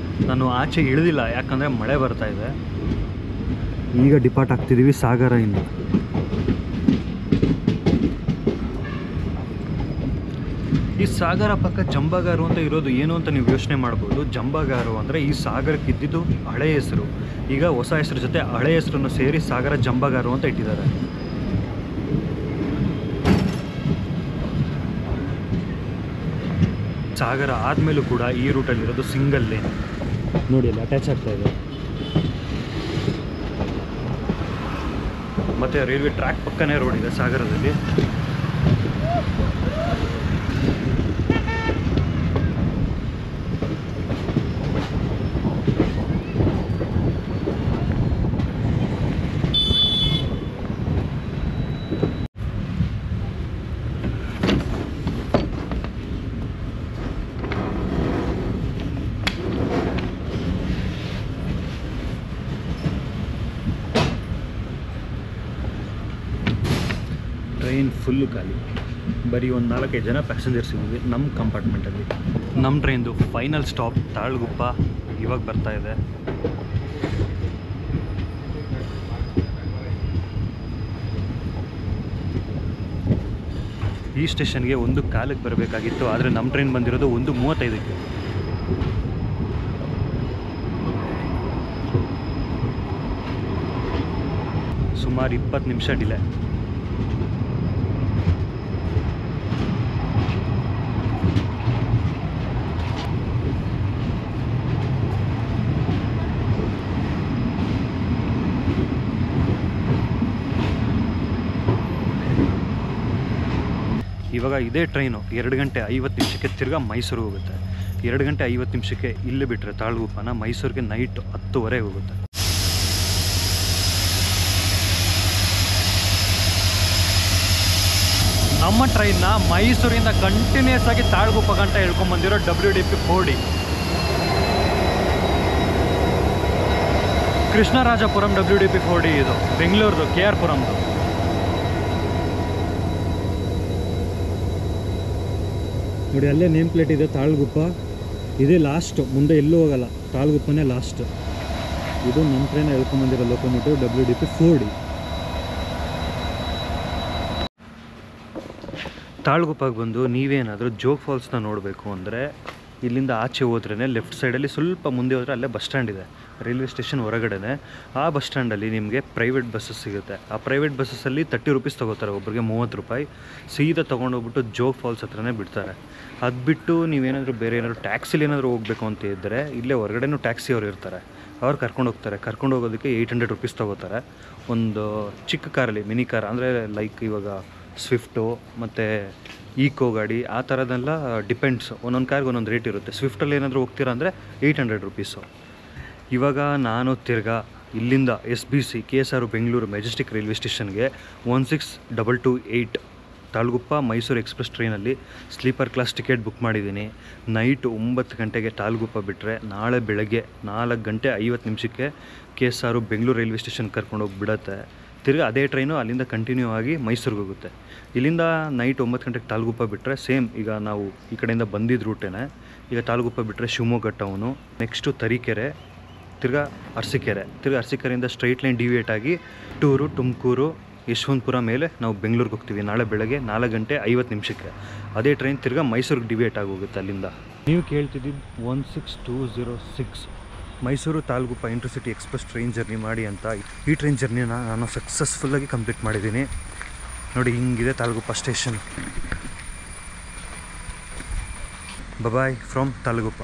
ನಾನು ಆಚೆ ಇಳಿದಿಲ್ಲ ಯಾಕಂದರೆ ಮಳೆ ಬರ್ತಾ ಇದೆ. ಈಗ ಡಿಪಾರ್ಟ್ ಆಗ್ತಿದ್ದೀವಿ ಸಾಗರದಿಂದ. ಈ ಸಾಗರ ಪಕ್ಕ ಜಂಬಗಾರು ಅಂತ ಇರೋದು ಏನು ಅಂತ ನೀವು ಯೋಚನೆ ಮಾಡ್ಬೋದು. ಜಂಬಗಾರು ಅಂದರೆ ಈ ಸಾಗರಕ್ಕೆ ಇದ್ದಿದ್ದು ಹಳೆ ಹೆಸರು. ಈಗ ಹೊಸ ಹೆಸರು ಜೊತೆ ಹಳೆ ಹೆಸರನ್ನು ಸೇರಿ ಸಾಗರ ಜಂಬಗಾರು ಅಂತ ಇಟ್ಟಿದ್ದಾರೆ. ಸಾಗರ ಆದಮೇಲೂ ಕೂಡ ಈ ರೂಟಲ್ಲಿರೋದು ಸಿಂಗಲ್ ಲೇನ್ ನೋಡಿ, ಅಲ್ಲಿ ಅಟ್ಯಾಚ್ ಆಗ್ತಾ ಇದೆ. ಮತ್ತು ರೈಲ್ವೆ ಟ್ರ್ಯಾಕ್ ಪಕ್ಕನೇ ರೋಡ್ ಇದೆ ಸಾಗರದಲ್ಲಿ. ಟ್ರೈನ್ ಫುಲ್ಲು ಖಾಲಿ, ಬರೀ ಒಂದು 4-5 ಜನ ಪ್ಯಾಸೆಂಜರ್ಸ್ ಇದ್ದೀವಿ ನಮ್ಮ ಕಂಪಾರ್ಟ್ಮೆಂಟಲ್ಲಿ. ನಮ್ಮ ಟ್ರೈನ್ದು ಫೈನಲ್ ಸ್ಟಾಪ್ ತಾಳಗುಪ್ಪ ಇವಾಗ ಬರ್ತಾ ಇದೆ. ಈ ಸ್ಟೇಷನ್ಗೆ 1:15ಕ್ಕೆ ಬರಬೇಕಾಗಿತ್ತು, ಆದರೆ ನಮ್ಮ ಟ್ರೈನ್ ಬಂದಿರೋದು 1:35ಕ್ಕೆ. ಸುಮಾರು 20 ನಿಮಿಷ ಡಿಲೇ. ಇವಾಗ ಇದೇ ಟ್ರೈನು 2 ಗಂಟೆ 50 ನಿಮಿಷಕ್ಕೆ ತಿರ್ಗಾ ಮೈಸೂರಿಗೆ ಹೋಗುತ್ತೆ. 2 ಗಂಟೆ 50 ನಿಮಿಷಕ್ಕೆ ಇಲ್ಲಿ ಬಿಟ್ಟರೆ ತಾಳಗುಪ್ಪನ ಮೈಸೂರಿಗೆ ನೈಟ್ 10:30 ಹೋಗುತ್ತೆ. ನಮ್ಮ ಟ್ರೈನ್ನ ಮೈಸೂರಿಂದ ಕಂಟಿನ್ಯೂಸ್ ಆಗಿ ತಾಳಗುಪ್ಪ ಗಂಟ ಹೇಳ್ಕೊಂಬಂದಿರೋ WDP 4D. Krishnarajapuram WDP 4D ಇದು ಬೆಂಗಳೂರದು KR ಪುರಂದು. ನೋಡಿ ಅಲ್ಲೇ ನೇಮ್ ಪ್ಲೇಟ್ ಇದೆ ತಾಳಗುಪ್ಪ, ಇದೇ ಲಾಸ್ಟ್, ಮುಂದೆ ಎಲ್ಲೂ ಹೋಗಲ್ಲ, ತಾಳಗುಪ್ಪನೇ ಲಾಸ್ಟ್. ಇದು ನಮ್ಮ ಟ್ರೈನ್ ಹೇಳ್ಕೊಂಬಂದಿರೋ ಲೋಕೋಮೋಟಿವ್ WDP 4D. ತಾಳಗುಪ್ಪಗೆ ಬಂದು ನೀವೇನಾದರೂ ಜೋಗ ಫಾಲ್ಸ್ನ ನೋಡಬೇಕು ಅಂದರೆ ಇಲ್ಲಿಂದ ಆಚೆ ಹೋದ್ರೇ ಲೆಫ್ಟ್ ಸೈಡಲ್ಲಿ ಸ್ವಲ್ಪ ಮುಂದೆ ಹೋದರೆ ಅಲ್ಲೇ ಬಸ್ ಸ್ಟ್ಯಾಂಡ್ ಇದೆ, ರೈಲ್ವೆ ಸ್ಟೇಷನ್ ಹೊರಗಡೆನೆ. ಆ ಬಸ್ ಸ್ಟ್ಯಾಂಡಲ್ಲಿ ನಿಮಗೆ ಪ್ರೈವೇಟ್ ಬಸ್ಸಸ್ ಸಿಗುತ್ತೆ. ಆ ಪ್ರೈವೇಟ್ ಬಸ್ಸಲ್ಲಿ 30 ರೂಪೀಸ್ ತೊಗೋತಾರೆ, ಒಬ್ಬರಿಗೆ 30 ರೂಪಾಯಿ. ಸೀದಾ ತೊಗೊಂಡೋಗ್ಬಿಟ್ಟು ಜೋಗ ಫಾಲ್ಸ್ ಹತ್ರನೇ ಬಿಡ್ತಾರೆ. ಅದು ಬಿಟ್ಟು ನೀವೇನಾದರೂ ಬೇರೆ ಏನಾದರೂ ಟ್ಯಾಕ್ಸಿಲಿ ಏನಾದರೂ ಹೋಗಬೇಕು ಅಂತ ಇದ್ದರೆ ಇಲ್ಲೇ ಹೊರಗಡೆನೂ ಟ್ಯಾಕ್ಸಿ ಅವ್ರು ಇರ್ತಾರೆ, ಅವ್ರು ಕರ್ಕೊಂಡು ಹೋಗ್ತಾರೆ. ಕರ್ಕೊಂಡು ಹೋಗೋದಕ್ಕೆ 800 ರೂಪೀಸ್ ತೊಗೋತಾರೆ. ಒಂದು ಚಿಕ್ಕ ಕಾರಲ್ಲಿ, ಮಿನಿ ಕಾರ್ ಅಂದರೆ ಲೈಕ್ ಇವಾಗ ಸ್ವಿಫ್ಟು ಮತ್ತು ಈಕೋ ಗಾಡಿ ಆ ಥರದ್ದೆಲ್ಲ ಡಿಪೆಂಡ್ಸ್, ಒಂದೊಂದು ಕಾರ್ಗೆ ಒಂದೊಂದು ರೇಟ್ ಇರುತ್ತೆ. ಸ್ವಿಫ್ಟಲ್ಲಿ ಏನಾದರೂ ಹೋಗ್ತೀರಾ ಅಂದರೆ 800 ರೂಪೀಸು. ಇವಾಗ ನಾನು ತಿರ್ಗಾ ಇಲ್ಲಿಂದ SBC KSR Bengaluru Majestic railway ಸ್ಟೇಷನ್ಗೆ 16228 ತಾಳಗುಪ್ಪ ಮೈಸೂರು ಎಕ್ಸ್ಪ್ರೆಸ್ ಟ್ರೈನಲ್ಲಿ ಸ್ಲೀಪರ್ ಕ್ಲಾಸ್ ಟಿಕೆಟ್ ಬುಕ್ ಮಾಡಿದ್ದೀನಿ. ನೈಟ್ 9 ಗಂಟೆಗೆ ತಾಳಗುಪ್ಪ ಬಿಟ್ಟರೆ ನಾಳೆ ಬೆಳಗ್ಗೆ 4 ಗಂಟೆ 50 ನಿಮಿಷಕ್ಕೆ KSR ಬೆಂಗಳೂರು ರೈಲ್ವೆ ಸ್ಟೇಷನ್ ಕರ್ಕೊಂಡೋಗಿ ಬಿಡುತ್ತೆ. ತಿರ್ಗಿ ಅದೇ ಟ್ರೈನು ಅಲ್ಲಿಂದ ಕಂಟಿನ್ಯೂ ಆಗಿ ಮೈಸೂರಿಗೆ ಹೋಗುತ್ತೆ. ಇಲ್ಲಿಂದ ನೈಟ್ 9 ಗಂಟೆಗೆ ತಾಳಗುಪ್ಪ ಬಿಟ್ಟರೆ ಸೇಮ್ ಈಗ ನಾವು ಈ ಕಡೆಯಿಂದ ಬಂದಿದ್ದ ರೂಟೇನೆ. ಈಗ ತಾಳಗುಪ್ಪ ಬಿಟ್ಟರೆ ಶಿವಮೊಗ್ಗ ಟೌನು, ನೆಕ್ಸ್ಟು ತರೀಕೆರೆ, ತಿರ್ಗಾ ಅರಸೀಕೆರೆಯಿಂದ ಸ್ಟ್ರೈಟ್ ಲೈನ್ ಡಿವಿಯೇಟ್ ಆಗಿ ತುಮಕೂರು ಯಶವಂತಪುರ ಮೇಲೆ ನಾವು ಬೆಂಗಳೂರಿಗೆ ಹೋಗ್ತೀವಿ ನಾಳೆ ಬೆಳಗ್ಗೆ 4:50 ಅದೇ ಟ್ರೈನ್ ತಿರ್ಗಾ ಮೈಸೂರಿಗೆ ಡಿವಿಯೇಟ್ ಆಗಿ ಹೋಗುತ್ತೆ ಅಲ್ಲಿಂದ. ನೀವು ಕೇಳ್ತಿದ್ದಿದ್ದು 16206 Mysuru taluk intercity express train journey ಮಾಡಿ ಅಂತ. ಈ ಟ್ರೈನ್ ಜರ್ನಿನ ನಾನು ಸಕ್ಸಸ್ಫುಲ್ಲಾಗಿ ಕಂಪ್ಲೀಟ್ ಮಾಡಿದ್ದೀನಿ. ನೋಡಿ ಹಿಂಗಿದೆ ತಾಲಗುಪ್ಪ ಸ್ಟೇಷನ್. Bye from ತಾಲಗುಪ್ಪ.